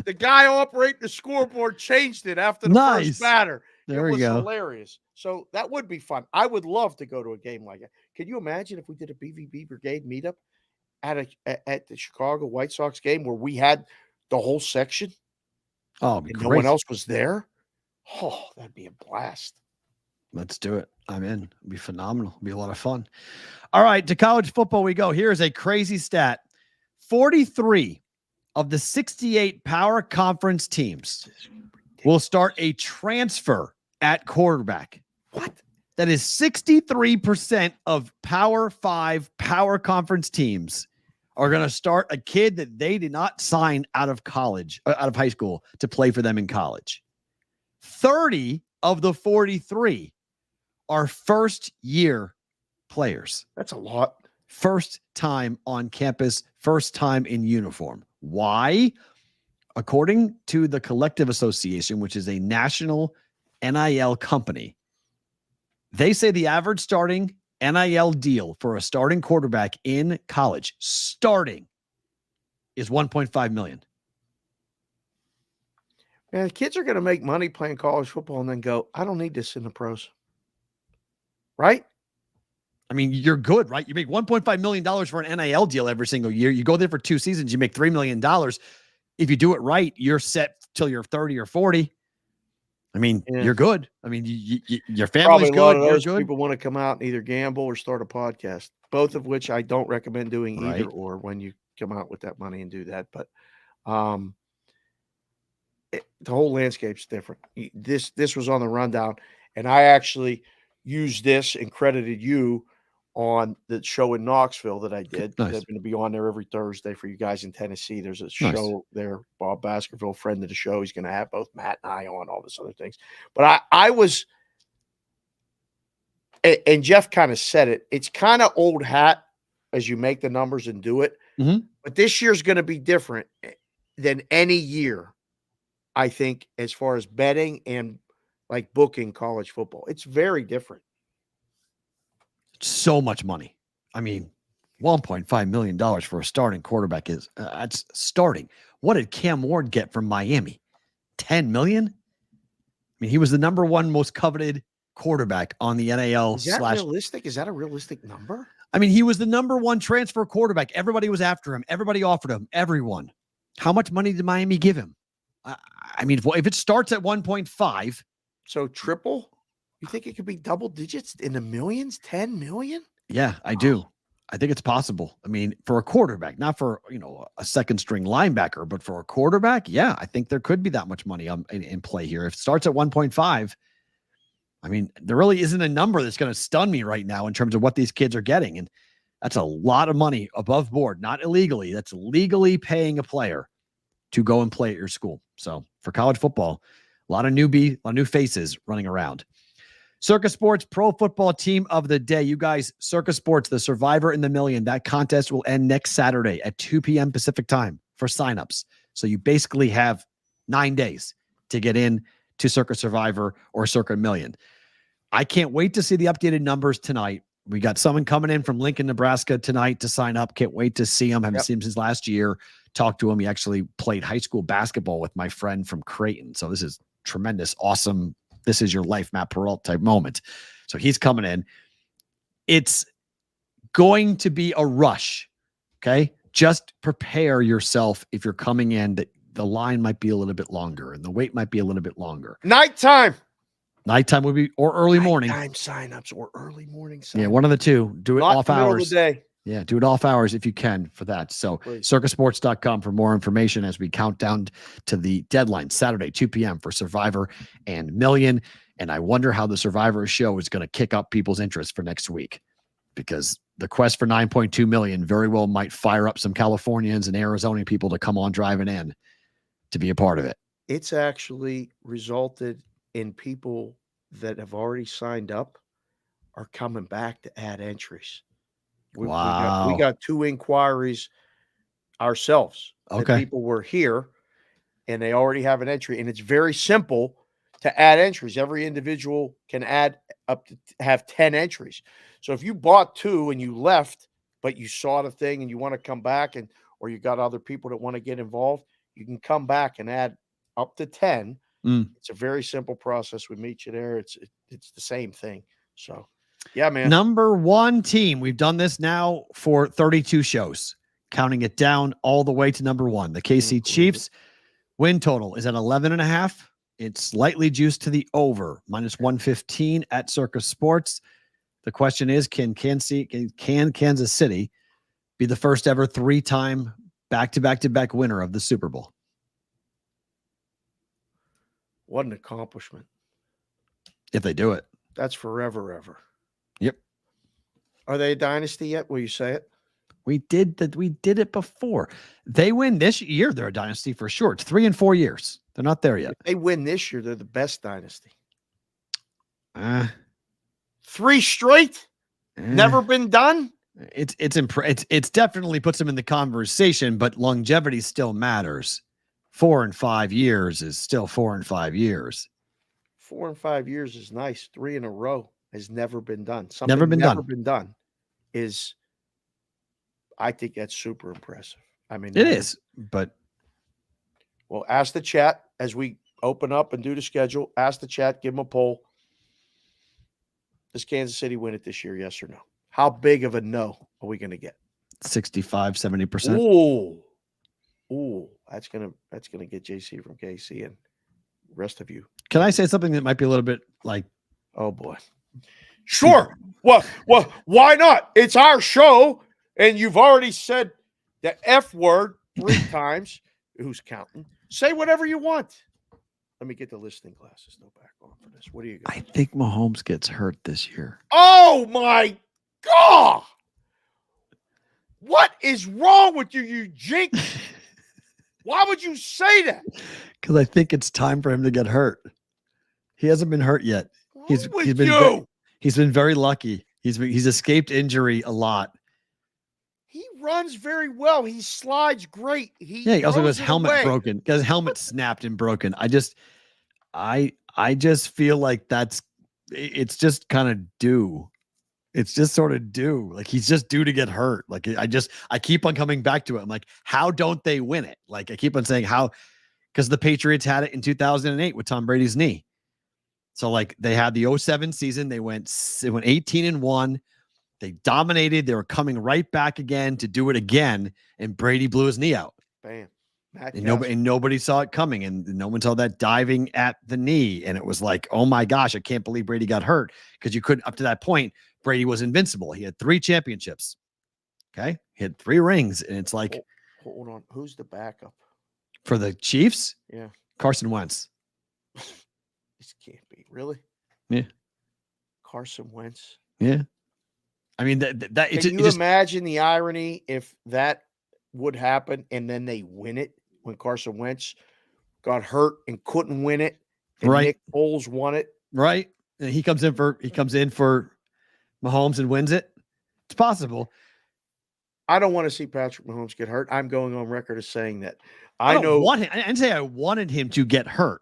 The guy operating the scoreboard changed it after the first batter. There it was we go. Hilarious. So that would be fun. I would love to go to a game like that. Can you imagine if we did a BvB Brigade meetup at the Chicago White Sox game where we had the whole section? Oh, and no one else was there? Oh, that'd be a blast. Let's do it. I'm in. It'll be phenomenal. It'll be a lot of fun. All right, to college football we go. Here's a crazy stat. 43 of the 68 power conference teams will start a transfer at quarterback. What? That is 63% of Power 5 power conference teams are going to start a kid that they did not sign out of college, out of high school to play for them in college. 30 of the 43 are first-year players. That's a lot. First time on campus, first time in uniform. Why? According to the Collective Association, which is a national NIL company, they say the average starting NIL deal for a starting quarterback in college, starting, is $1.5 million. Man, kids are going to make money playing college football and then go, I don't need this in the pros. Right? I mean, you're good, right? You make $1.5 million for an NIL deal every single year. You go there for 2 seasons, you make $3 million. If you do it right, you're set till you're 30 or 40. I mean, you're good. I mean, your family's good. A lot of you're those good. people want to come out and either gamble or start a podcast, both of which I don't recommend doing either or when you come out with that money and do that. But the whole landscape's different. This was on the rundown, and I actually used this and credited you on the show in Knoxville that I did. Nice. They're going to be on there every Thursday for you guys in Tennessee. There's a show there, Bob Baskerville, friend of the show. He's going to have both Matt and I on, all this other things. But I was, and Jeff kind of said it, it's kind of old hat as you make the numbers and do it. Mm-hmm. But this year's going to be different than any year, I think, as far as betting and like booking college football. It's very different. So much money. I mean, $1.5 million for a starting quarterback is that's starting. What did Cam Ward get from Miami? $10 million? I mean, he was the number one most coveted quarterback on the NAL. Is that realistic? Is that a realistic number? I mean, he was the number one transfer quarterback. Everybody was after him. Everybody offered him. Everyone. How much money did Miami give him? I mean, if it starts at 1.5. So triple? You think it could be double digits in the millions? 10 million? Yeah, I do. I think it's possible. I mean, for a quarterback, not for, a second string linebacker, but for a quarterback, yeah, I think there could be that much money in play here. If it starts at 1.5, I mean, there really isn't a number that's going to stun me right now in terms of what these kids are getting. And that's a lot of money above board, not illegally. That's legally paying a player to go and play at your school. So for college football, a lot of new faces running around. Circa Sports Pro Football Team of the Day. You guys, Circa Sports, the Survivor in the Million. That contest will end next Saturday at 2 p.m. Pacific time for signups. So you basically have 9 days to get in to Circa Survivor or Circa Million. I can't wait to see the updated numbers tonight. We got someone coming in from Lincoln, Nebraska tonight to sign up. Can't wait to see him. Haven't seen him since last year. Talked to him. He actually played high school basketball with my friend from Creighton. So this is tremendous, awesome. This is your life, Matt Peralt type moment. So he's coming in. It's going to be a rush. Okay. Just prepare yourself. If you're coming in, that the line might be a little bit longer and the wait might be a little bit longer. Nighttime would be, or early morning. Nighttime signups or early morning signups. Yeah. One of the two. Do it Not off the middle hours. of the day. Yeah, do it off hours if you can for that. So circasports.com for more information as we count down to the deadline, Saturday, 2 p.m. for Survivor and Million. And I wonder how the Survivor show is going to kick up people's interest for next week, because the quest for 9.2 million very well might fire up some Californians and Arizona people to come on driving in to be a part of it. It's actually resulted in people that have already signed up are coming back to add entries. We got 2 inquiries ourselves. Okay. People were here and they already have an entry, and it's very simple to add entries. Every individual can add up to have 10 entries. So if you bought 2 and you left, but you saw the thing and you want to come back, and or you got other people that want to get involved, you can come back and add up to 10. It's a very simple process. We meet you there. It's the same thing. So yeah, man. Number 1 team. We've done this now for 32 shows, counting it down all the way to number 1. The KC Chiefs win total is at 11.5. It's slightly juiced to the over, -115 at Circa Sports. The question is, can Kansas City be the first ever 3-time back-to-back-to-back winner of the Super Bowl? What an accomplishment. If they do it. That's forever, ever. Yep. Are they a dynasty yet? Will you say it? We did it before. They win this year, they're a dynasty for sure. It's 3 and 4 years. They're not there yet. If they win this year, they're the best dynasty. 3 straight? Never been done? It's definitely puts them in the conversation, but longevity still matters. 4 and 5 years is still 4 and 5 years. 4 and 5 years is nice. 3 in a row has never been done. Something never been done is, I think that's super impressive. I mean, it is, but well, ask the chat as we open up and do the schedule. Ask the chat, give them a poll. Does Kansas City win it this year? Yes or no? How big of a no are we going to get? 65-70%. Ooh, that's gonna get JC from KC and rest of you. Can I say something that might be a little bit like, oh boy, sure. Well, why not? It's our show, and you've already said the F word 3 times. Who's counting? Say whatever you want. Let me get the listening glasses though back on for this. What do you got? I think Mahomes gets hurt this year. Oh my God! What is wrong with you, you jinx? Why would you say that? Because I think it's time for him to get hurt. He hasn't been hurt yet. He's been very lucky. He's escaped injury a lot. He runs very well. He slides great. He also got his helmet broken. Got his helmet snapped and broken. I just feel like it's just kind of due. It's just sort of due. Like he's just due to get hurt. Like I keep on coming back to it. I'm like, how don't they win it? Like I keep on saying how, because the Patriots had it in 2008 with Tom Brady's knee. So like they had the 2007 season. They went 18-1. They dominated. They were coming right back again to do it again. And Brady blew his knee out. Bam. And nobody saw it coming, and no one saw that diving at the knee. And it was like, oh my gosh, I can't believe Brady got hurt, because you couldn't, up to that point, Brady was invincible. He had 3 championships. Okay. He had 3 rings. And it's like, hold on. Who's the backup for the Chiefs? Yeah. Carson Wentz. This can't be really. Yeah. Carson Wentz. Yeah. I mean, that Can you imagine the irony if that would happen and then they win it when Carson Wentz got hurt and couldn't win it, and right. Nick Foles won it? Right. And he comes in for Mahomes and wins it. It's possible. I don't want to see Patrick Mahomes get hurt. I'm going on record as saying that. I didn't say I wanted him to get hurt.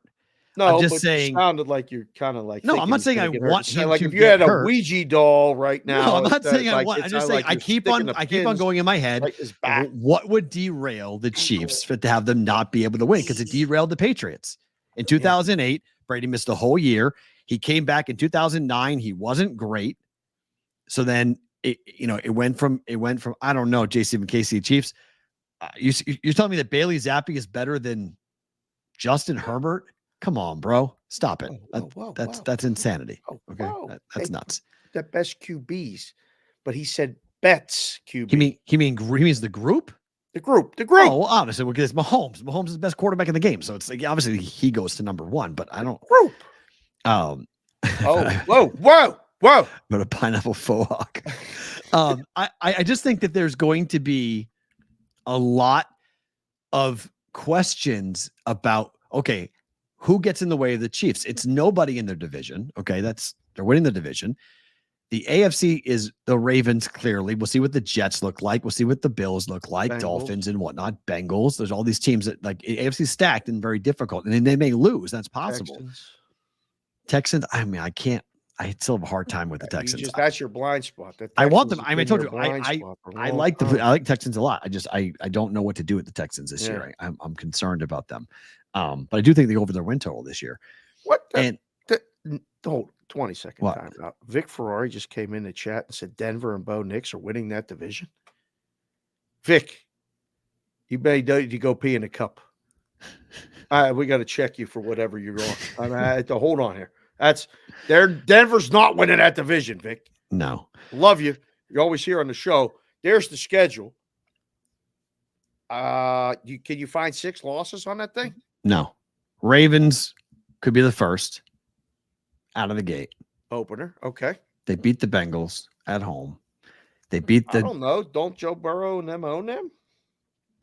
No, I'm just but saying. You sounded like you're kind of like. No, I'm not saying I want him like to if you had a hurt. Ouija doll right now. No, I'm not saying I want. I'm just saying I keep on going in my head. What would derail the Chiefs to have them not be able to win? Because it derailed the Patriots in 2008. Brady missed the whole year. He came back in 2009. He wasn't great. So then it went from I don't know, JC and Casey Chiefs. You're telling me that Bailey Zappi is better than Justin Herbert? Come on, bro. Stop it. That's insanity. Okay. That's nuts. The best QBs. But he said bets QB. He means the group? The group. Oh, well, obviously, because it's Mahomes. Mahomes is the best quarterback in the game. So it's like obviously he goes to number one, but I don't group. Whoa. But a pineapple faux hawk. I just think that there's going to be a lot of questions about who gets in the way of the Chiefs? It's nobody in their division. Okay, they're winning the division. The AFC is the Ravens, clearly. We'll see what the Jets look like. We'll see what the Bills look like, Bengals. Dolphins and whatnot, Bengals. There's all these teams that AFC stacked and very difficult, and then they may lose. That's possible. Texans. I mean, I still have a hard time with the Texans. That's your blind spot. I want them. I told you, I like Texans a lot. I don't know what to do with the Texans this year. I'm concerned about them. But I do think they go over their win total this year. Hold 20-second time out. Vic Ferrari just came in the chat and said Denver and Bo Nix are winning that division. Vic, you may need to go pee in a cup. We got to check you for whatever you're on. I have to hold on here. Denver's not winning that division, Vic. No. Love you. You're always here on the show. There's the schedule. Can you find 6 losses on that thing? No. Ravens could be the first out of the gate. Opener. Okay. They beat the Bengals at home. They beat the. I don't know. Don't Joe Burrow and them own them?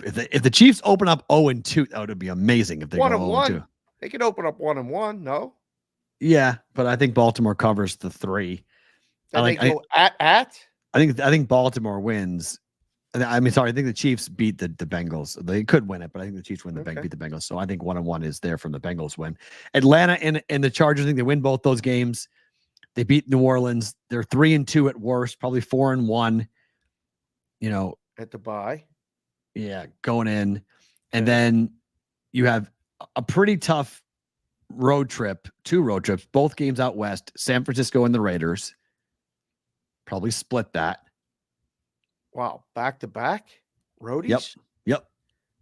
If the Chiefs open up 0-2, that would be amazing. If they go 0-2, they could open up 1-1. No. Yeah, but I think Baltimore covers the 3. They go at. I think Baltimore wins. I think the Chiefs beat the Bengals. They could win it, but I think the Chiefs beat the Bengals. So I think 1-1 is there from the Bengals win. Atlanta and the Chargers, I think they win both those games. They beat New Orleans. They're 3-2 at worst, probably 4-1. At the bye. Yeah, going in. And then you have a pretty tough road trip, 2 road trips, both games out west, San Francisco and the Raiders. Probably split that. Wow, back-to-back roadies? Yep.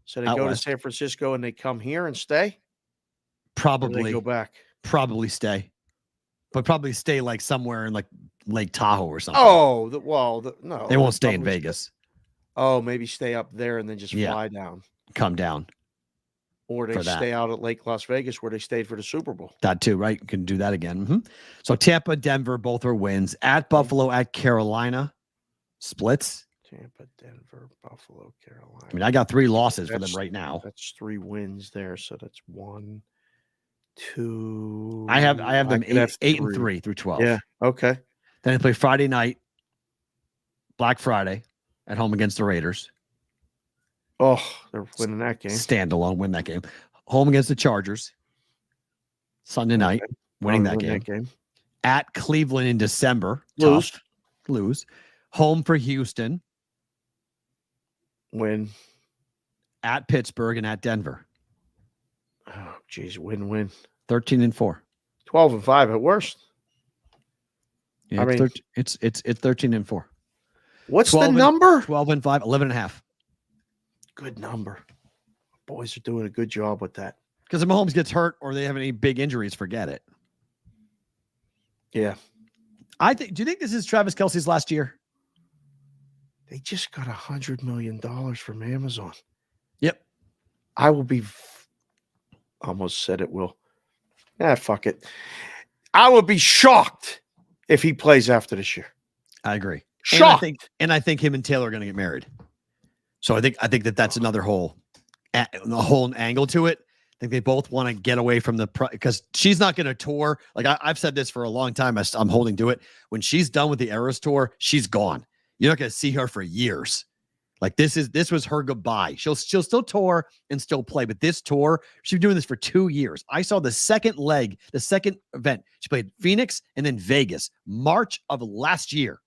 So they go to San Francisco and they come here and stay? Probably. Or they go back? Probably stay. But probably stay like somewhere in like Lake Tahoe or something. Oh, no. They won't stay in Vegas. Oh, maybe stay up there and then just fly down. Come down. Or they stay out at Lake Las Vegas where they stayed for the Super Bowl. That too, right? You can do that again. Mm-hmm. So Tampa, Denver, both are wins. At Buffalo, at Carolina, splits. Tampa, Denver, Buffalo, Carolina. I mean, I got 3 losses for them right now. That's 3 wins there. So that's 1, 2. I have them 8-3 through 12. Yeah. Okay. Then they play Friday night, Black Friday, at home against the Raiders. Oh, they're winning that game. Standalone, win that game. Home against the Chargers. Sunday night, winning that game. At Cleveland in December. Lose. Home for Houston. Win. At Pittsburgh and at Denver. Oh, geez. Win. 13-4. 12-5 at worst. Yeah, it's 13-4. What's the number? 12-5, 11.5. Good number. Boys are doing a good job with that. Because if Mahomes gets hurt or they have any big injuries, forget it. Yeah. Do you think this is Travis Kelce's last year? They just got $100 million from Amazon. Yep. I will be. Almost said it will. Fuck it. I would be shocked if he plays after this year. I agree. Shocked. And I think him and Taylor are going to get married. So I think that's another whole angle to it. I think they both want to get away from because she's not going to tour. Like I've said this for a long time. I'm holding to it. When she's done with the Eras tour, she's gone. You're not going to see her for years. Like this was her goodbye. She'll still tour and still play, but this tour, she's been doing this for 2 years. I saw the second event. She played Phoenix and then Vegas, March of last year.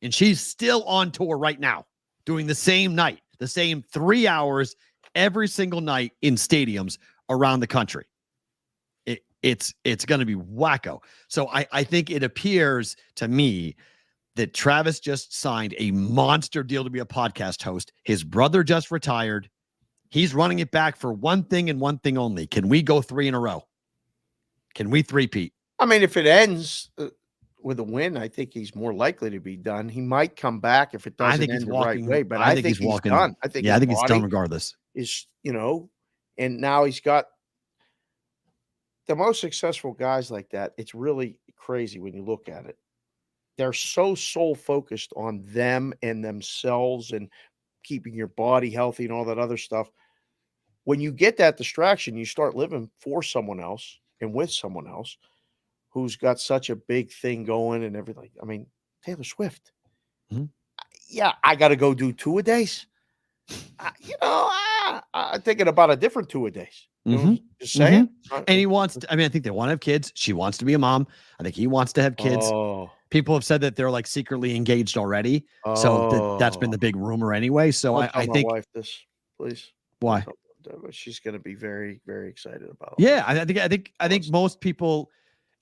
And she's still on tour right now, doing the same night, the same 3 hours every single night in stadiums around the country. It's going to be wacko. So I think it appears to me that Travis just signed a monster deal to be a podcast host. His brother just retired. He's running it back for one thing and one thing only. Can we go 3 in a row? Can we three-peat? I mean, if it ends with a win, I think he's more likely to be done. He might come back if it doesn't end the right way, but I think he's done. I think he's done regardless. And now he's got the most successful guys like that. It's really crazy when you look at it. They're so soul focused on them and themselves and keeping your body healthy and all that other stuff. When you get that distraction, you start living for someone else and with someone else who's got such a big thing going and everything. I mean, Taylor Swift. Mm-hmm. Yeah, I got to go do 2-a-days. I'm thinking about a different 2-a-days. Just saying. Mm-hmm. And he wants to, I think they want to have kids. She wants to be a mom. I think he wants to have kids. Oh. People have said that they're like secretly engaged already. So that's been the big rumor anyway. So I think my wife this, please. Why? She's going to be very, very excited about it. Yeah. I think most people,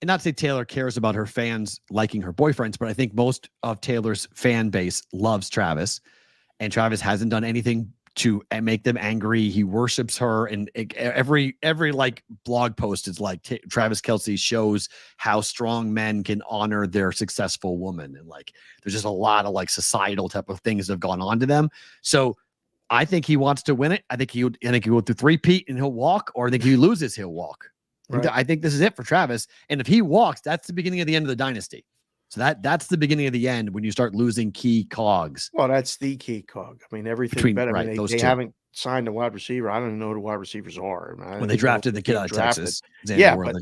and not to say Taylor cares about her fans liking her boyfriends, but I think most of Taylor's fan base loves Travis, and Travis hasn't done anything to make them angry. He worships her, and every like blog post is like Travis Kelce shows how strong men can honor their successful woman, and like there's just a lot of like societal type of things that have gone on to them. So I think he wants to win it. I think he will do 3-peat and he'll walk, or I think he loses, he'll walk. Right. I think this is it for Travis. And if he walks, that's the beginning of the end of the dynasty. So that's the beginning of the end when you start losing key cogs. Well, that's the key cog. I mean, everything better. I mean, they haven't signed a wide receiver. I don't even know who the wide receivers are. When they drafted the kid out of Texas. But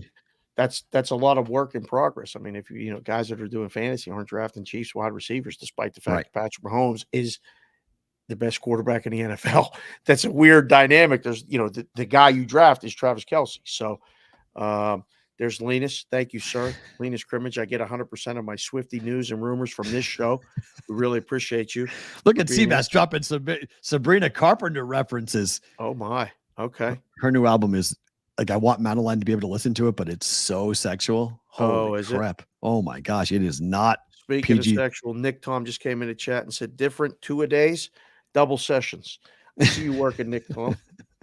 that's a lot of work in progress. I mean, if guys that are doing fantasy aren't drafting Chiefs wide receivers, despite the fact that Patrick Mahomes is the best quarterback in the NFL. That's a weird dynamic. There's, the guy you draft is Travis Kelce. So, there's Linus. Thank you, sir. Linus Crimmage. I get 100% of my Swifty news and rumors from this show. We really appreciate you. Look at Seabass dropping some Sabrina Carpenter references. Oh, my. Okay. Her new album is like, I want Madeline to be able to listen to it, but it's so sexual. Holy crap. It? Oh, my gosh. It is not Speaking PG. of sexual, Nick Tom just came in the chat and said, different 2-a-days, double sessions. I see you working, Nick Tom.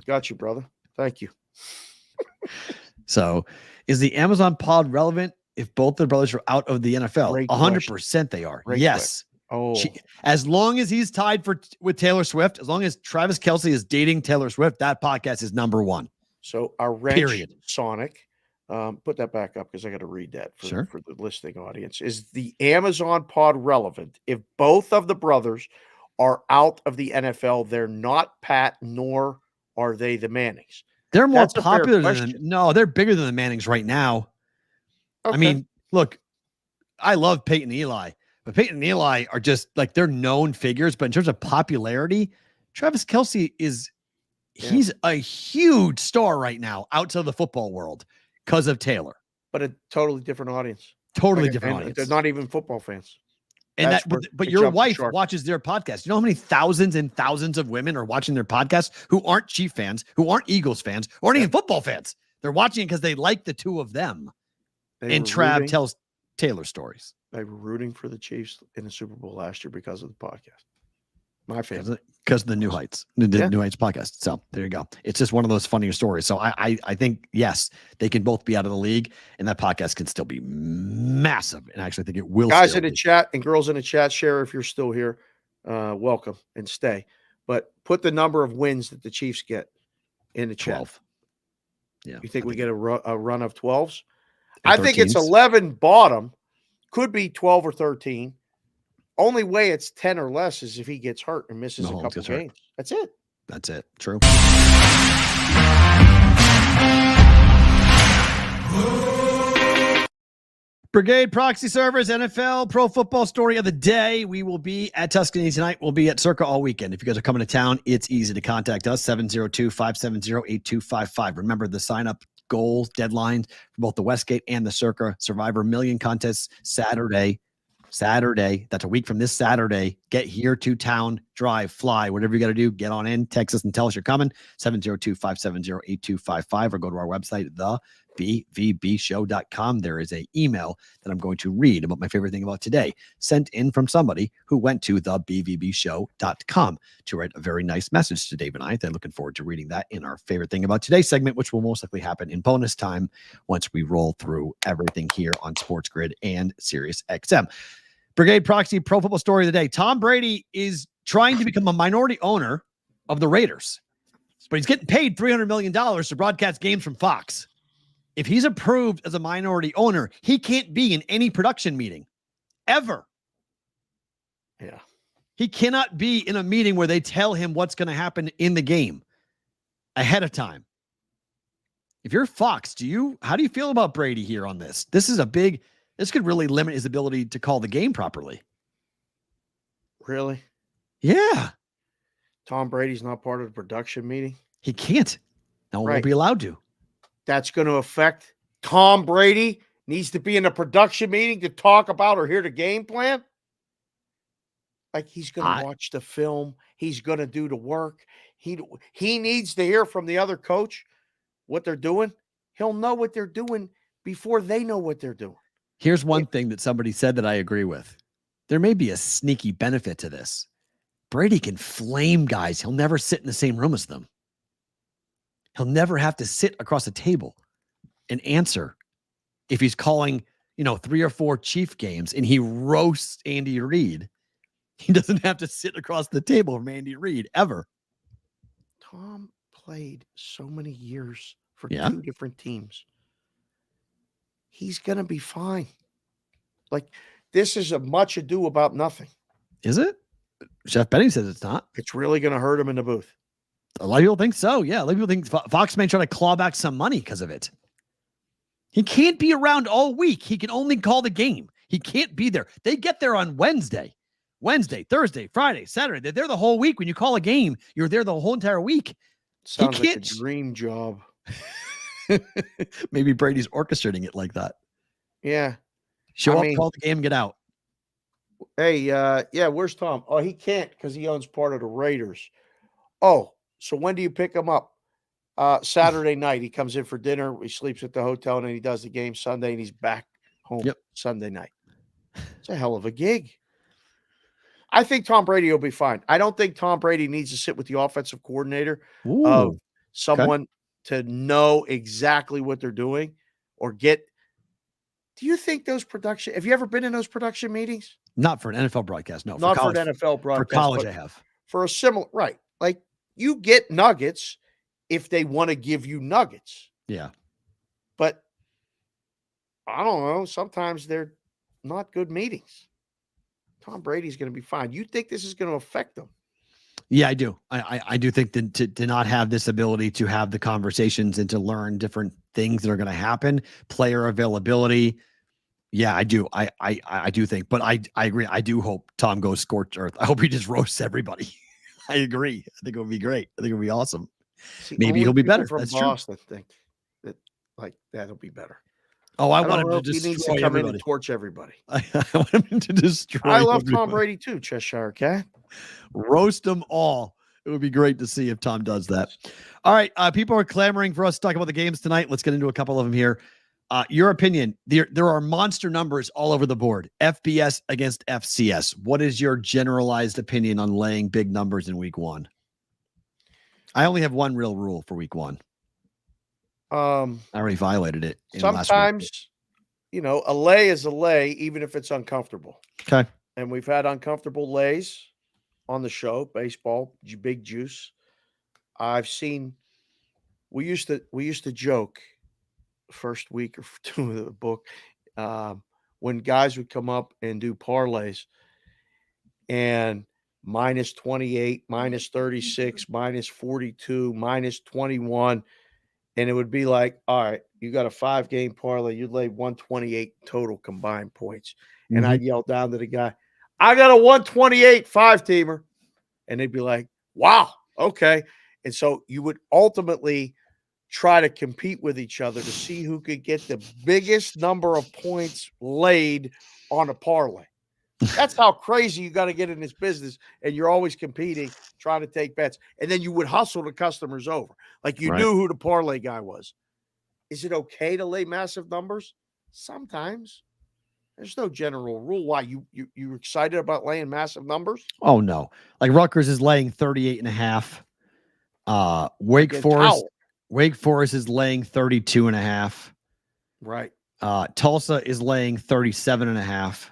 Got you, brother. Thank you. So, is the Amazon pod relevant if both the brothers are out of the NFL? 100% they are. Great yes. As long as he's tied with Taylor Swift, as long as Travis Kelce is dating Taylor Swift, that podcast is number one. So our wrench Sonic, put that back up because I got to read that for the listening audience. Is the Amazon pod relevant if both of the brothers are out of the NFL? They're not Pat, nor are they the Mannings. They're more popular they're bigger than the Mannings right now. Okay. I mean, look, I love Peyton and Eli, but Peyton and Eli are just like, they're known figures, but in terms of popularity, Travis Kelce he's a huge star right now outside of the football world because of Taylor. But a totally different audience. Totally different audience. They're not even football fans. And but your wife watches their podcast. You know how many thousands and thousands of women are watching their podcast who aren't Chief fans, who aren't Eagles fans, or aren't even football fans. They're watching because they like the two of them. And Trav tells Taylor stories. They were rooting for the Chiefs in the Super Bowl last year because of the podcast. My favorite. Because of the New Heights, New Heights podcast. So there you go. It's just one of those funnier stories. So I think, yes, they can both be out of the league and that podcast can still be massive. And I actually think it will. Guys in the chat and girls in the chat, share if you're still here. Welcome and stay. But put the number of wins that the Chiefs get in the 12. Chat. Yeah. You think we get a run of 12s? I think it's 11 bottom. Could be 12 or 13. Only way it's 10 or less is if he gets hurt and misses a couple games. That's it. That's it. True. Brigade Proxy Servers, NFL Pro Football Story of the Day. We will be at Tuscany tonight. We'll be at Circa all weekend. If you guys are coming to town, it's easy to contact us, 702-570-8255. Remember the sign-up goal deadline for both the Westgate and the Circa Survivor Million contests Saturday. That's a week from this Saturday. Get here to town, drive, fly, whatever you got to do. Get on in, text us and tell us you're coming, 702-570-8255, or go to our website, thebvbshow.com. There is an email that I'm going to read about my favorite thing about today, sent in from somebody who went to thebvbshow.com to write a very nice message to Dave and I. They're looking forward to reading that in our favorite thing about today segment, which will most likely happen in bonus time once we roll through everything here on Sports Grid and Sirius XM. Brigade Proxy Pro Football Story of the Day. Tom Brady is trying to become a minority owner of the Raiders, but he's getting paid $300 million to broadcast games from Fox. If he's approved as a minority owner, he can't be in any production meeting ever. Yeah. He cannot be in a meeting where they tell him what's going to happen in the game ahead of time. If you're Fox, how do you feel about Brady here on this? This could really limit his ability to call the game properly. Really? Yeah. Tom Brady's not part of the production meeting? He can't. No one will be allowed to. That's going to affect Tom Brady needs to be in a production meeting to talk about or hear the game plan? Like he's going to watch the film. He's going to do the work. He needs to hear from the other coach what they're doing. He'll know what they're doing before they know what they're doing. Here's one thing that somebody said that I agree with. There may be a sneaky benefit to this. Brady can flame guys. He'll never sit in the same room as them. He'll never have to sit across a table and answer if he's calling, 3 or 4 Chief games and he roasts Andy Reid. He doesn't have to sit across the table from Andy Reid ever. Tom played so many years for 2 different teams. He's going to be fine. Like, this is a much ado about nothing. Is it? Jeff Benning says it's not. It's really going to hurt him in the booth. A lot of people think so. Yeah. A lot of people think Fox may try to claw back some money because of it. He can't be around all week. He can only call the game. He can't be there. They get there on Wednesday, Thursday, Friday, Saturday. They're there the whole week. When you call a game, you're there the whole entire week. Sounds like a dream job. Maybe Brady's orchestrating it like that. Yeah. Show up, call the game, get out. Hey, where's Tom? Oh, he can't because he owns part of the Raiders. Oh, so when do you pick him up? Saturday night. He comes in for dinner. He sleeps at the hotel, and then he does the game Sunday, and he's back home Sunday night. It's a hell of a gig. I think Tom Brady will be fine. I don't think Tom Brady needs to sit with the offensive coordinator of someone to know exactly what they're doing or get. Do you think those production – have you ever been in those production meetings? Not for an NFL broadcast, no. Not for an NFL broadcast. For college, I have. For a similar – right. Like, you get nuggets if they want to give you nuggets. Yeah. But, I don't know. Sometimes they're not good meetings. Tom Brady's going to be fine. You think this is going to affect them? Yeah, I do. I do think that to not have this ability to have the conversations and to learn different things that are going to happen, player availability. Yeah, I do. I do think, but I agree. I do hope Tom goes scorched earth. I hope he just roasts everybody. I agree. I think it would be great. I think it would be awesome. See, maybe he'll be better. From That's Boston true. think that like that'll be better. Oh, I want him to destroy he needs to come everybody. in and torch everybody. I want him to destroy. I love everybody. Tom Brady too, Cheshire Cat. Roast them all. It would be great to see if Tom does that. All right. People are clamoring for us to talk about the games tonight. Let's get into a couple of them here. Your opinion. There are monster numbers all over the board. FBS against FCS. What is your generalized opinion on laying big numbers in week 1? I only have one real rule for week 1. I already violated it. Sometimes, a lay is a lay, even if it's uncomfortable. Okay. And we've had uncomfortable lays on the show, baseball, big juice. I've seen, we used to joke first week or 2 of the book when guys would come up and do parlays and minus 28, minus 36, minus 42, minus 21. And it would be like, all right, you got a 5-game parlay. You'd lay 128 total combined points. And I'd yell down to the guy, I got a 128 5-teamer. And they'd be like, wow, okay. And so you would ultimately try to compete with each other to see who could get the biggest number of points laid on a parlay. That's how crazy you got to get in this business. And you're always competing, trying to take bets. And then you would hustle the customers over. Like you knew who the parlay guy was. Is it okay to lay massive numbers? Sometimes. There's no general rule. Why? You're excited about laying massive numbers? Oh, no. Like Rutgers is laying 38.5. Wake Forest is laying 32.5. Right. Tulsa is laying 37.5.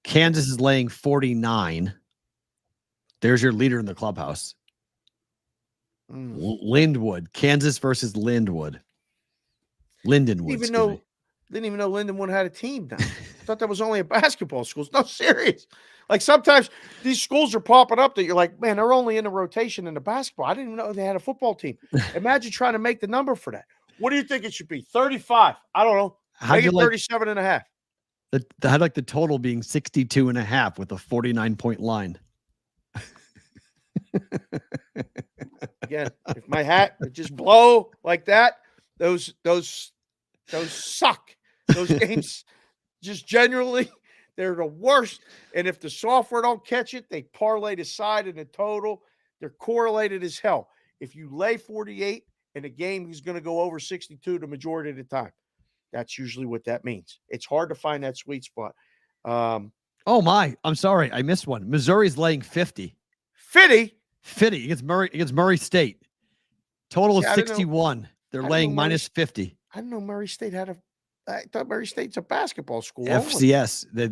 Kansas is laying 49. There's your leader in the clubhouse. Lindenwood. Kansas versus Lindenwood. Lindenwood. Didn't even know Lindenwood had a team now. I thought that was only a basketball school. No, serious. Like sometimes these schools are popping up that you're like, man, they're only in the rotation in the basketball. I didn't even know they had a football team. Imagine trying to make the number for that. What do you think it should be? 35. I don't know. Make it 37.5. I'd like the total being 62.5 with a 49-point line. Again, if my hat would just blow like that, those suck. Those games just generally, they're the worst. And if the software don't catch it, they parlay the side and the total. They're correlated as hell. If you lay 48 in a game is going to go over 62 the majority of the time, that's usually what that means. It's hard to find that sweet spot. I'm sorry. I missed one. Missouri's laying 50. 50 against Murray State. Total is 61. They're laying minus 50. I didn't know Murray State I thought Murray State's a basketball school. FCS. They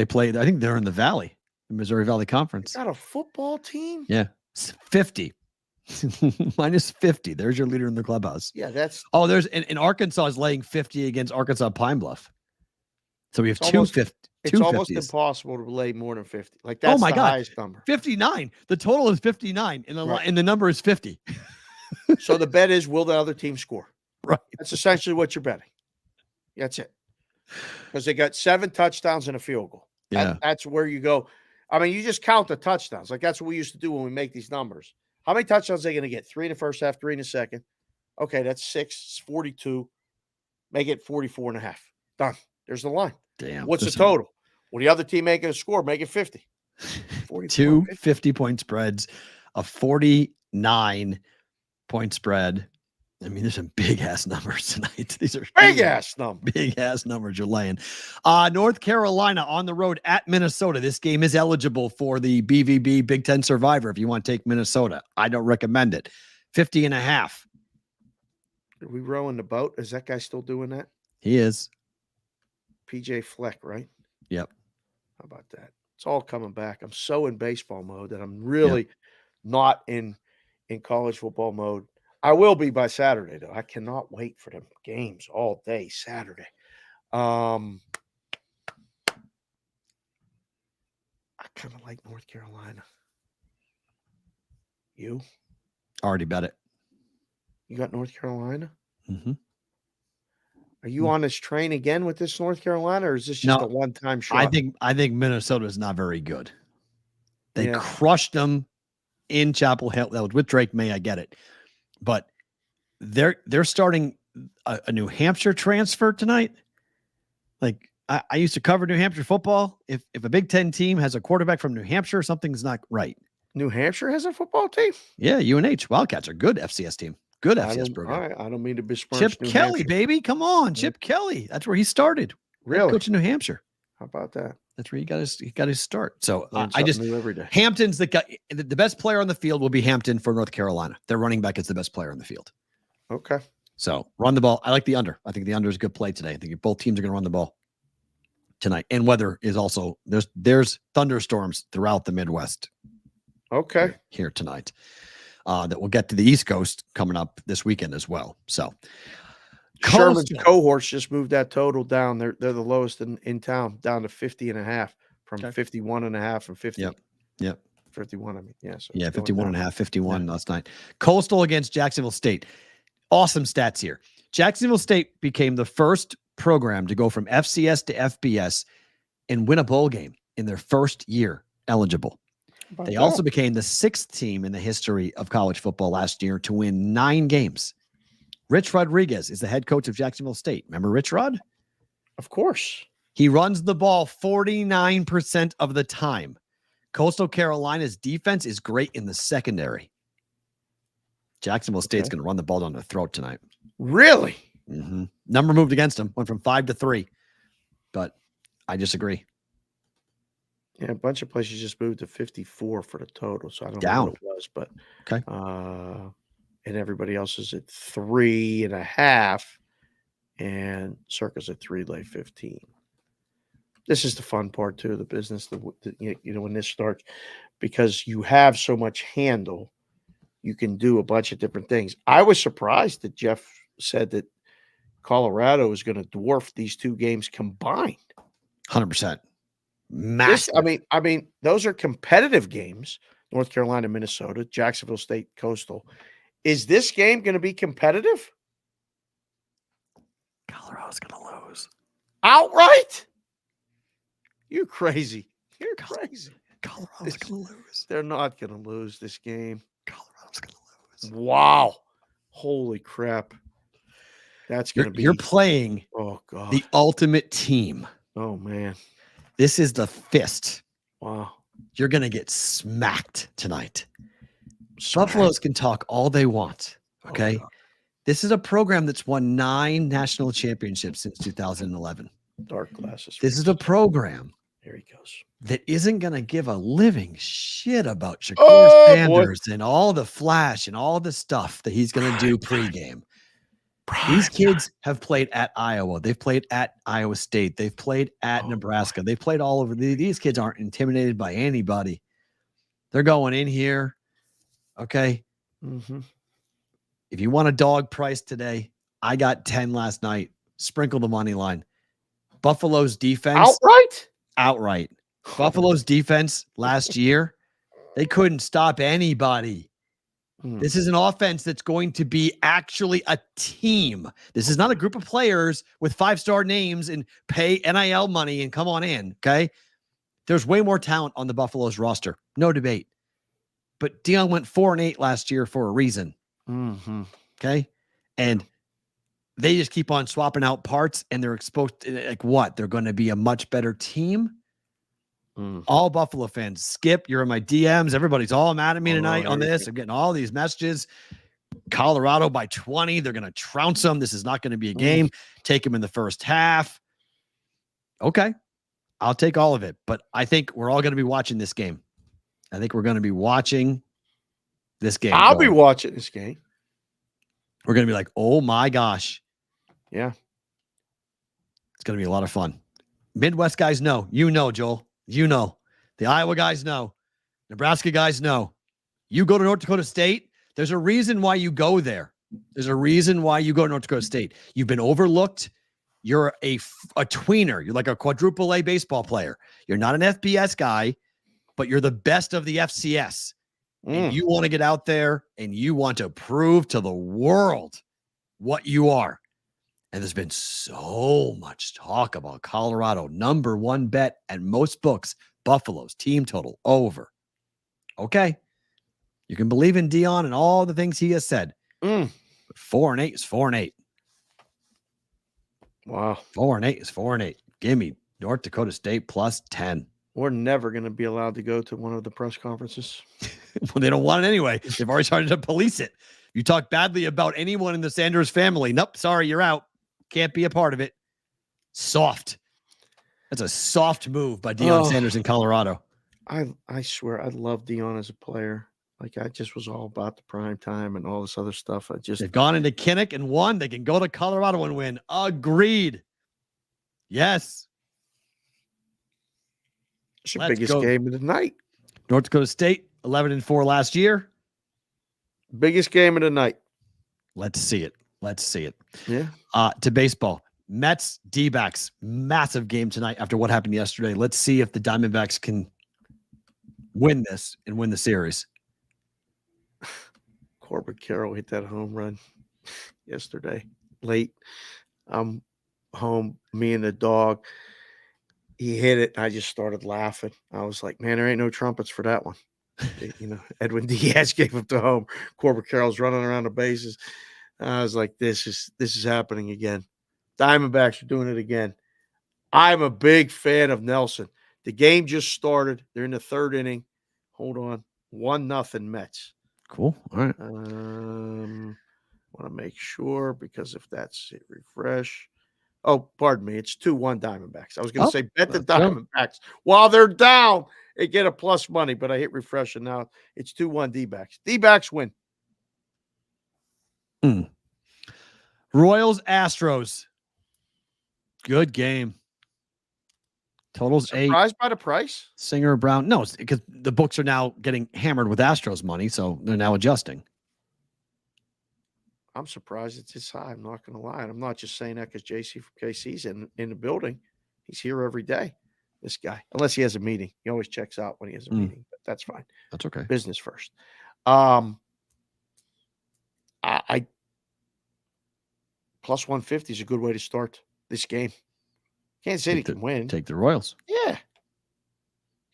play. I think they're in the Valley, the Missouri Valley Conference. They got a football team? Yeah. 50. Minus 50. There's your leader in the clubhouse. Yeah, that's. Oh, there's in Arkansas is laying 50 against Arkansas Pine Bluff. So we have 250. It's almost impossible to lay more than 50. Like that's the highest number. 59. The total is 59, and the number is 50. So the bet is, will the other team score? Right. That's essentially what you're betting. That's it. Because they got 7 touchdowns and a field goal. Yeah. That's where you go. I mean, you just count the touchdowns. Like that's what we used to do when we make these numbers. How many touchdowns are they going to get? 3 in the first half, 3 in the second. Okay, that's 6. It's 42. Make it 44.5. Done. There's the line. Damn. What's the total? Well, the other team making a score, make it 50. 2 50-point spreads, a 49-point spread. I mean, there's some big-ass numbers tonight. These are big-ass numbers. Big-ass numbers you're laying. North Carolina on the road at Minnesota. This game is eligible for the BvB Big Ten Survivor if you want to take Minnesota. I don't recommend it. 50.5. Are we rowing the boat? Is that guy still doing that? He is. PJ Fleck, right? Yep. How about that? It's all coming back. I'm so in baseball mode that I'm really not in college football mode. I will be by Saturday, though. I cannot wait for them games all day Saturday. I kind of like North Carolina. You? Already bet it. You got North Carolina? Mm-hmm. Are you on this train again with this North Carolina, or is this just a one-time shot? I think Minnesota is not very good. They crushed them in Chapel Hill. That was with Drake May. I get it. But they're starting a New Hampshire transfer tonight. Like I used to cover New Hampshire football. If a Big Ten team has a quarterback from New Hampshire, something's not right. New Hampshire has a football team? Yeah, UNH Wildcats are good FCS team. Good FCS program. All right, I don't mean to besmirch Chip New Kelly, Hampshire. baby. Come on, Chip Kelly. That's where he started. Really? Coach in New Hampshire. How about that? That's where he got his start. So I just knew every day. Hampton's the best player on the field will be Hampton for North Carolina. Their running back is the best player on the field. Okay. So run the ball. I like the under. I think the under is a good play today. I think both teams are going to run the ball tonight. And weather is also there's thunderstorms throughout the Midwest. Okay. Here tonight. That will get to the East Coast coming up this weekend as well. So Sherman's cohorts just moved that total down. They're the lowest in town, down to 50.5 from 51.5 and 50. Yep. 51. I mean, yeah. So 51.5, 51 last night. Coastal against Jacksonville State. Awesome stats here. Jacksonville State became the first program to go from FCS to FBS and win a bowl game in their first year eligible. They also became the 6th team in the history of college football last year to win 9 games. Rich Rodriguez is the head coach of Jacksonville State. Remember Rich Rod? Of course. He runs the ball 49% of the time. Coastal Carolina's defense is great in the secondary. Jacksonville State's going to run the ball down their throat tonight. Really? Mm-hmm. Number moved against them. Went from 5 to 3. But I disagree. Yeah, a bunch of places just moved to 54 for the total. So I don't know what it was, but okay. And everybody else is at 3.5, and Circa's at 3 lay 15. This is the fun part too, the business. When this starts, because you have so much handle, you can do a bunch of different things. I was surprised that Jeff said that Colorado is going to dwarf these 2 games combined. 100%. Massive. I mean, those are competitive games. North Carolina, Minnesota, Jacksonville State, Coastal. Is this game going to be competitive? Colorado's going to lose. Outright? You're crazy. You're crazy. Colorado's going to lose. They're not going to lose this game. Colorado's going to lose. Wow. Holy crap. That's going to be. You're playing the ultimate team. Oh, man. This is the fist. Wow. You're going to get smacked tonight. Buffaloes can talk all they want. Okay. This is a program that's won 9 national championships since 2011. Dark glasses. This is a program. There he goes. That isn't going to give a living shit about Shakur Sanders and all the flash and all the stuff that he's going to do pregame. These kids have played at Iowa. They've played at Iowa State. They've played at Nebraska. They've played all over. These kids aren't intimidated by anybody. They're going in here. Okay. Mm-hmm. If you want a dog price today, I got 10 last night. Sprinkle the money line. Buffalo's defense. Outright. Buffalo's defense last year, they couldn't stop anybody. This is an offense that's going to be actually a team. This is not a group of players with 5-star names and pay NIL money and come on in, okay? There's way more talent on the Buffalo's roster. No debate. But Deion went 4-8 last year for a reason. Mm-hmm. Okay? And they just keep on swapping out parts, and they're exposed to, like, what? They're going to be a much better team? All Buffalo fans, Skip, you're in my DMs. Everybody's all mad at me tonight on this. I'm getting all these messages. Colorado by 20. They're going to trounce them. This is not going to be a game. Take them in the first half. Okay. I'll take all of it. But I think we're all going to be watching this game. I think we're going to be watching this game. I'll be watching this game. We're going to be like, oh my gosh. Yeah. It's going to be a lot of fun. Midwest guys know. You know, Joel. You know. The Iowa guys know. Nebraska guys know. You go to North Dakota State, there's a reason why you go there. There's a reason why you go to North Dakota State. You've been overlooked. You're a tweener. You're like a quadruple A baseball player. You're not an FBS guy, but you're the best of the FCS. And you want to get out there and you want to prove to the world what you are. And there's been so much talk about Colorado. Number 1 bet at most books, Buffalo's team total over. Okay. You can believe in Deion and all the things he has said. But 4-8 is 4-8. Wow. 4-8 is 4-8. Give me North Dakota State plus 10. We're never going to be allowed to go to one of the press conferences. Well, they don't want it anyway. They've already started to police it. You talk badly about anyone in the Sanders family. Nope. Sorry, you're out. Can't be a part of it. Soft. That's a soft move by Deion Sanders in Colorado. I swear I love Deion as a player. Like, I just was all about the prime time and all this other stuff. They've gone into Kinnick and won. They can go to Colorado and win. Agreed. Yes. It's the biggest game of the night. North Dakota State, 11-4 last year. Biggest game of the night. Let's see it. Let's see it. Yeah. To baseball. Mets, D-backs, massive game tonight after what happened yesterday. Let's see if the Diamondbacks can win this and win the series. Corbett Carroll hit that home run yesterday late. I'm home, me and the dog. He hit it. I just started laughing. I was like, man, there ain't no trumpets for that one. Edwin Diaz gave up the home. Corbett Carroll's running around the bases. I was like, this is happening again. Diamondbacks are doing it again. I'm a big fan of Nelson. The game just started. They're in the third inning. Hold on. 1-0 Mets. Cool. All right. Want to make sure because if that's it, refresh. Oh, pardon me. It's 2-1 Diamondbacks. I was going to say bet the Diamondbacks while they're down and get a plus money, but I hit refresh and now it's 2-1 D-backs. D-backs win. Royals, Astros. Good game. Totals 8. Surprised by the price? Singer, Brown. No, because the books are now getting hammered with Astros money, so they're now adjusting. I'm surprised it's this high. I'm not going to lie. And I'm not just saying that because JC from KC's in the building. He's here every day, this guy. Unless he has a meeting. He always checks out when he has a meeting, but that's fine. That's okay. Business first. I plus 150 is a good way to start this game. Kansas City can win. Take the Royals. Yeah.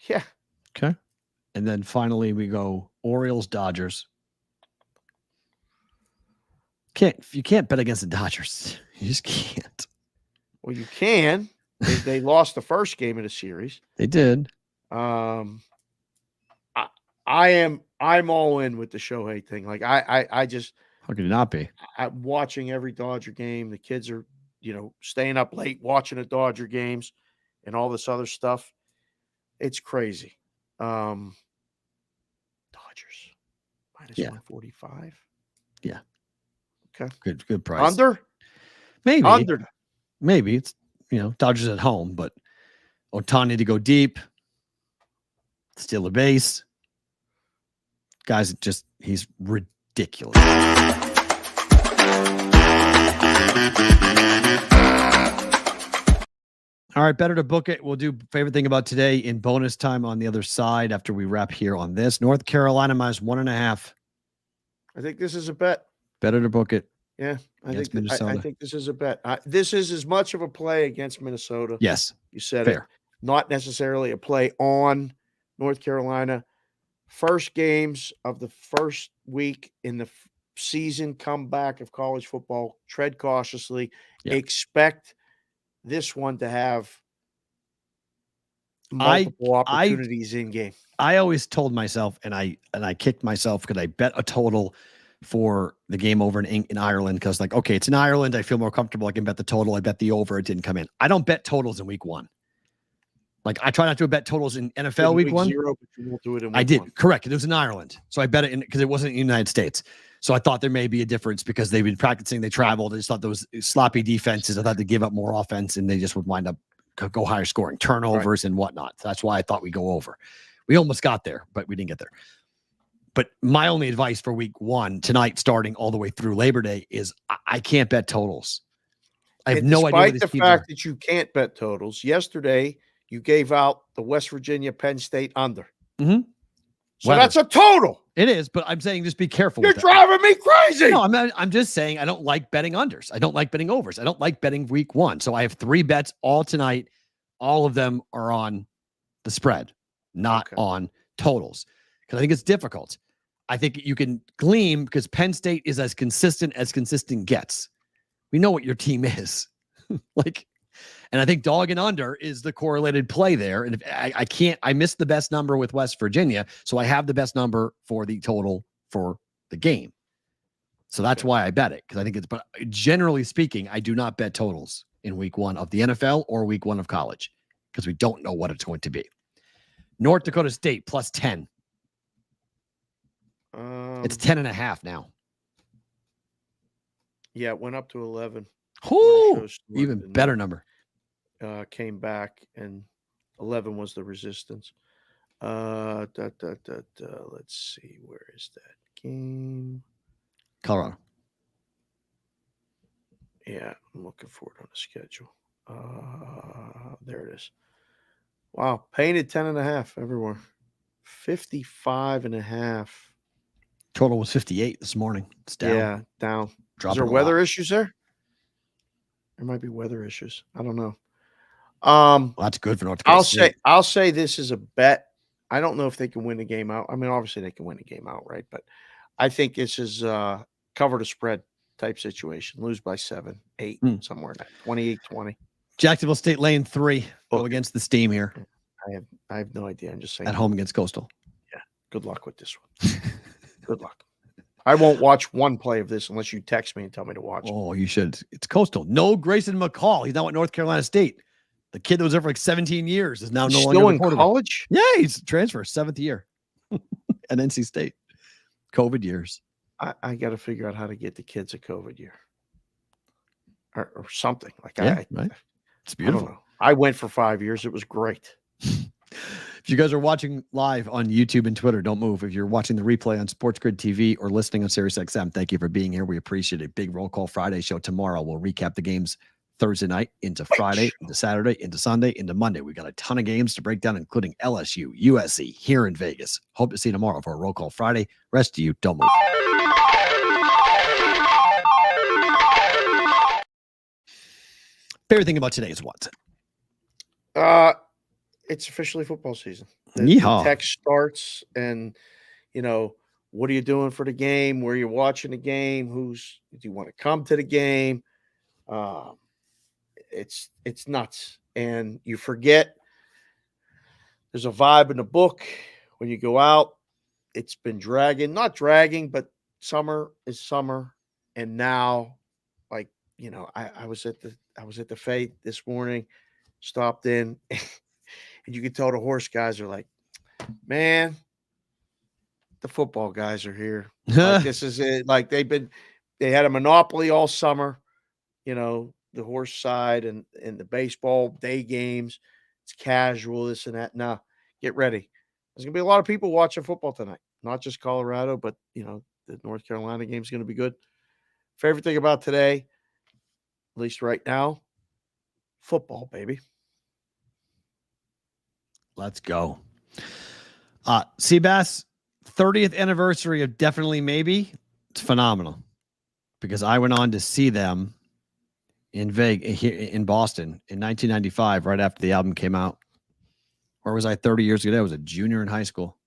Yeah. Okay. And then finally we go Orioles, Dodgers. You can't bet against the Dodgers. You just can't. Well, you can. They lost the first game of the series. They did. I'm all in with the Shohei thing. Like I just how could you not be? I'm watching every Dodger game. The kids are, staying up late watching the Dodger games and all this other stuff. It's crazy. Dodgers minus 145. Yeah. Okay. Good price. Under? Maybe. Under. Maybe. It's, Dodgers at home, but Ohtani to go deep. Steal a base. Guys, he's ridiculous. All right, better to book it. We'll do favorite thing about today in bonus time on the other side after we wrap here on this. North Carolina minus 1.5. I think this is a bet. Better to book it. Yeah, I think this is a bet. This is as much of a play against Minnesota. Yes, you said fair. It. Not necessarily a play on North Carolina. First games of the first week in the season comeback of college football. Tread cautiously. Yeah. Expect this one to have multiple opportunities in game. I always told myself, and I kicked myself because I bet a total for the game over in Ireland because, like, okay, it's in Ireland. I feel more comfortable. I can bet the total. I bet the over. It didn't come in. I don't bet totals in week 1. Like, I try not to bet totals in NFL week 1. 0, but you won't do it in week I did. 1. Correct. It was in Ireland. So I bet it because it wasn't in the United States. So I thought there may be a difference because they've been practicing. They traveled. I just thought those sloppy defenses. I thought they'd give up more offense and they just would wind up go higher scoring, turnovers and whatnot. So that's why I thought we'd go over. We almost got there, but we didn't get there. But my only advice for week 1 tonight, starting all the way through Labor Day, is I can't bet totals. I have no idea. Despite the fact that you can't bet totals, yesterday you gave out the West Virginia Penn State under. Mm-hmm. So that's a total. It is, but I'm saying just be careful. You're driving me crazy. No, I'm just saying I don't like betting unders. I don't like betting overs. I don't like betting week 1. So I have 3 bets all tonight. All of them are on the spread, not on totals, because I think it's difficult. I think you can gleam because Penn State is as consistent gets. We know what your team is. And I think dog and under is the correlated play there. And if I missed the best number with West Virginia. So I have the best number for the total for the game. So that's why I bet it. Because I think but generally speaking, I do not bet totals in week 1 of the NFL or week 1 of college because we don't know what it's going to be. North Dakota State plus 10. It's 10.5 now. Yeah, it went up to 11. Even better number. Came back and 11 was the resistance. Let's see, where is that game? Colorado. Yeah, I'm looking for it on the schedule. There it is. Wow, painted 10.5 everywhere. 55.5. Total was 58 this morning. It's down. Yeah, down. Is Dropping there a weather lot. issues there? There might be weather issues. I don't know. Well, that's good for North Dakota State. I'll say this is a bet. I don't know if they can win the game out. I mean, obviously they can win the game out, right? But I think this is cover the spread type situation. Lose by 7, 8, somewhere in that 28-20. Jacksonville State laying 3. Go Okay. against the Steam here. I have no idea. I'm just saying. At home against Coastal. Yeah. Good luck with this one. Good luck. I won't watch one play of this unless you text me and tell me to watch. Oh, you should. It's Coastal. No Grayson McCall. He's now at North Carolina State. The kid that was there for like 17 years is now no longer still in quarterback. college. Yeah, he's transfer 7th year at NC State. COVID years. I got to figure out how to get the kids a COVID year or something like right. It's beautiful. I don't know. I went for 5 years. It was great. If you guys are watching live on YouTube and Twitter, don't move. If you're watching the replay on Sports Grid TV or listening on SiriusXM, thank you for being here. We appreciate it. Big Roll Call Friday show tomorrow. We'll recap the games Thursday night into Friday, into Saturday, into Sunday, into Monday. We got a ton of games to break down, including LSU, USC here in Vegas. Hope to see you tomorrow for a Roll Call Friday. Rest of you, don't move. Favorite thing about today is what? It's officially football season. Yeehaw. The text starts, and what are you doing for the game? Where you're watching the game? Do you want to come to the game? It's nuts, and you forget there's a vibe in the book when you go out. It's been not dragging, but summer is summer, and now, I was at the Fate this morning, stopped in. And you can tell the horse guys are like, man, the football guys are here. Like, this is it. Like they had a monopoly all summer, the horse side and the baseball day games. It's casual, this and that. Nah, get ready. There's going to be a lot of people watching football tonight, not just Colorado, but, the North Carolina game is going to be good. Favorite thing about today, at least right now, football, baby. Let's go. Seabass, 30th anniversary of Definitely Maybe. It's phenomenal because I went on to see them in Boston in 1995, right after the album came out. Where was I 30 years ago? I was a junior in high school.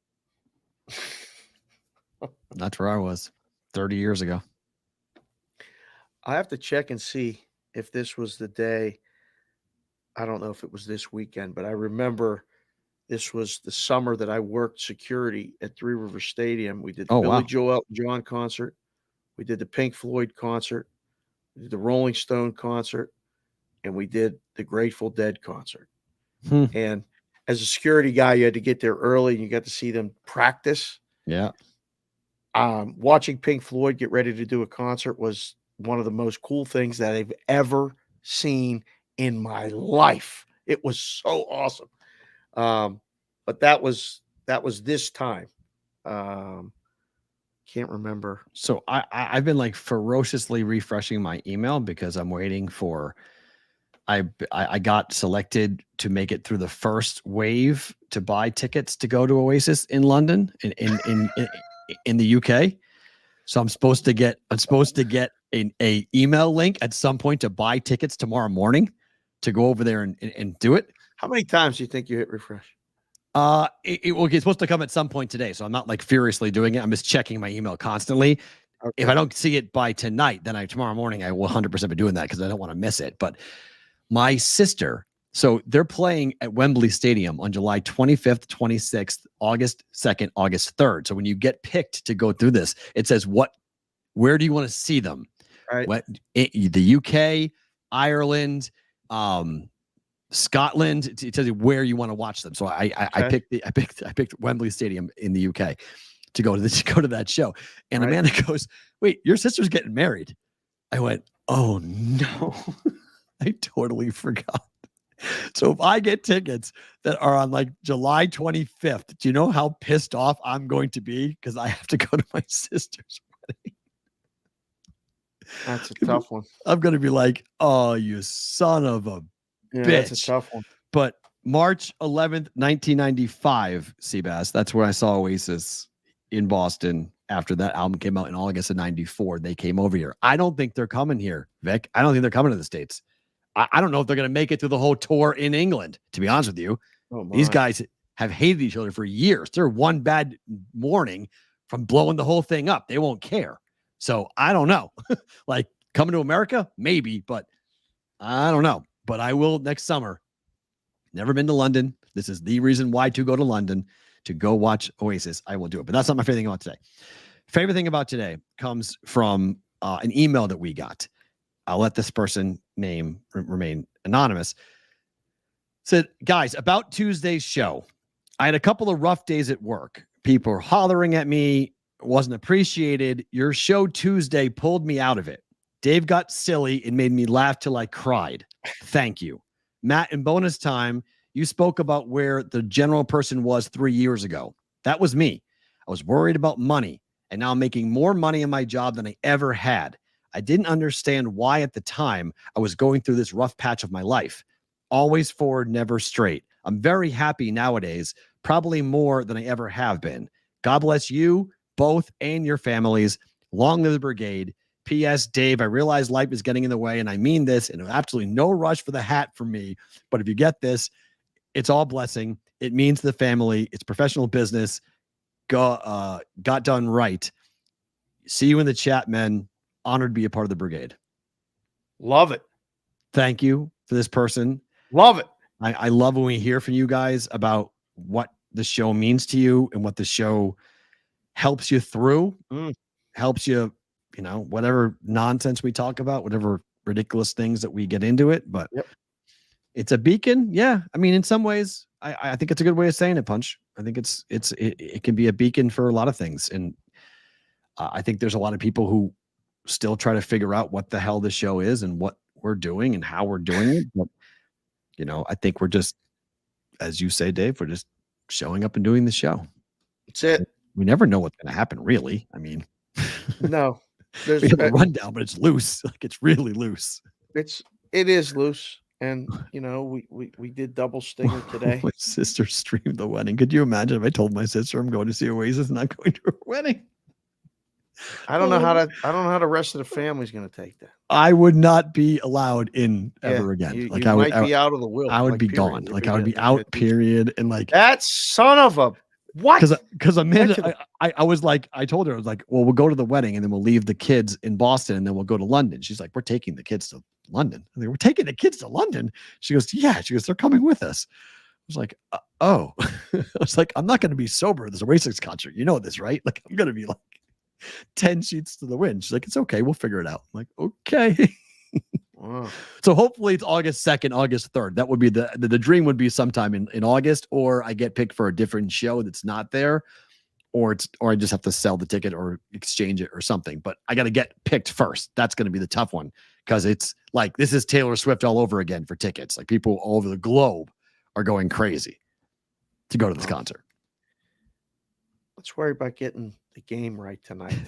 That's where I was 30 years ago. I have to check and see if this was the day. I don't know if it was this weekend, but I remember this was the summer that I worked security at Three River Stadium. We did the Billy Joel Elton John concert. We did the Pink Floyd concert. We did the Rolling Stone concert. And we did the Grateful Dead concert. And as a security guy, you had to get there early and you got to see them practice. Yeah. Watching Pink Floyd get ready to do a concert was one of the most cool things that I've ever seen in my life. It was so awesome. But that was this time. Can't remember. So I've been like ferociously refreshing my email because I'm waiting for. I got selected to make it through the first wave to buy tickets to go to Oasis in London in the UK. So I'm supposed to get a email link at some point to buy tickets tomorrow morning to go over there and do it. How many times do you think you hit refresh? It's supposed to come at some point today. So I'm not like furiously doing it. I'm just checking my email constantly. Okay. If I don't see it by tonight, then tomorrow morning I will 100% be doing that because I don't want to miss it. But my sister, so they're playing at Wembley Stadium on July 25th, 26th, August 2nd, August 3rd. So when you get picked to go through this, it says where do you want to see them? Right. The UK, Ireland, Scotland. It tells you where you want to watch them. So I picked Wembley Stadium in the UK to go to that show. And Amanda goes, "Wait, your sister's getting married." I went, "Oh no." I totally forgot. So if I get tickets that are on like July 25th, do you know how pissed off I'm going to be? Because I have to go to my sister's wedding. That's a tough one. I'm going to be like, oh, you son of a bitch. That's a tough one. But March 11th, 1995, Seabass, that's where I saw Oasis in Boston. After that album came out in August of 94, they came over here. I don't think they're coming here, Vic. I don't think they're coming to the States. I don't know if they're going to make it through the whole tour in England, to be honest with you. These guys have hated each other for years. They're one bad morning from blowing the whole thing up. They won't care. So I don't know. Like coming to America, maybe, but I don't know. But I will next summer. Never been to London. This is the reason why to go to London, to go watch Oasis. I will do it. But that's not my favorite thing about today. Favorite thing about today comes from an email that we got. I'll let this person name remain anonymous. Said, guys, about Tuesday's show, I had a couple of rough days at work. People were hollering at me. Wasn't appreciated. Your show Tuesday pulled me out of it. Dave got silly and made me laugh till I cried. Thank you. Matt, in bonus time, you spoke about where the general person was 3 years ago. That was me. I was worried about money, and now I'm making more money in my job than I ever had. I didn't understand why at the time I was going through this rough patch of my life. Always forward, never straight. I'm very happy nowadays, probably more than I ever have been. God bless you both and your families. Long live the brigade. P.S. Dave, I realize life is getting in the way, and I mean this, and absolutely no rush for the hat from me. But if you get this, it's all blessing. It means the family. It's professional business. Got done right. See you in the chat, men. Honored to be a part of the brigade. Love it. Thank you for this person. Love it. I love when we hear from you guys about what the show means to you and what the show helps you through, helps you, whatever nonsense we talk about, whatever ridiculous things that we get into it. But it's a beacon. Yeah. I mean, in some ways, I think it's a good way of saying it, Punch. I think it can be a beacon for a lot of things. And I think there's a lot of people who still try to figure out what the hell the show is and what we're doing and how we're doing it. But, I think we're just, as you say, Dave, we're just showing up and doing the show. That's it. We never know what's going to happen, really. I mean, no, we have a rundown, but it's loose. Like it's really loose. It is loose. And, we did double stinger today. My sister streamed the wedding. Could you imagine if I told my sister I'm going to see Oasis and not going to her wedding? I don't know how the rest of the family's going to take that. I would not be allowed in ever again. You might be out of the will. I would be gone. Like I would be out, period. And like that son of a what? Because Amanda, I was like, I told her, I was like, well, we'll go to the wedding and then we'll leave the kids in Boston and then we'll go to London. She's like, we're taking the kids to London. I mean, we're taking the kids to London. She goes, yeah. She goes, they're coming with us. I was like, oh. I was like, I'm not going to be sober at this Oasis concert. You know this, right? Like I'm going to be like 10 sheets to the wind. She's like, it's okay. We'll figure it out. I'm like, okay. Wow. So hopefully it's August 2nd, August 3rd. That would be the dream would be sometime in August, or I get picked for a different show that's not there, or I just have to sell the ticket or exchange it or something. But I got to get picked first. That's going to be the tough one because it's like this is Taylor Swift all over again for tickets. Like people all over the globe are going crazy to go to this concert. Let's worry about getting the game right tonight.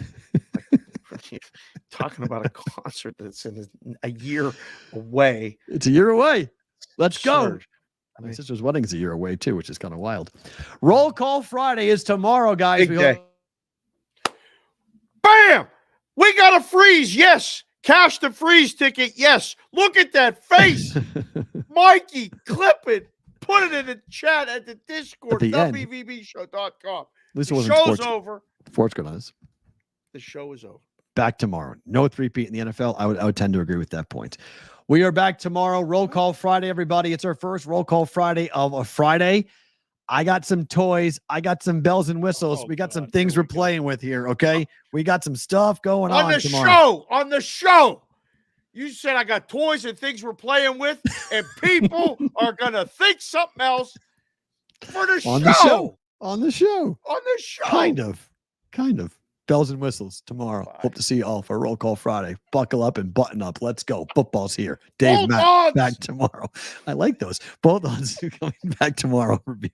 Talking about a concert that's in a year away. It's a year away. Let's go. My sister's wedding is a year away too, which is kind of wild. Roll Call Friday is tomorrow, guys. Big day. Bam! We got a freeze. Yes. Cash the freeze ticket. Yes. Look at that face. Mikey, clip it. Put it in the chat at the Discord, BvBshow.com. The show's over. Sports Guys. The show is over. Back tomorrow. No three-peat in the NFL. I would tend to agree with that point. We are back tomorrow. Roll Call Friday, everybody. It's our first Roll Call Friday of a Friday. I got some toys. I got some bells and whistles. We got some things we're playing with here, okay? We got some stuff going on tomorrow. On the show. You said I got toys and things we're playing with, and people are going to think something else for the show. On the show. Kind of. Bells and whistles tomorrow. Bye. Hope to see you all for Roll Call Friday. Buckle up and button up. Let's go. Football's here. Dave, Matt, back tomorrow. I like those. Both odds coming back tomorrow for BvB.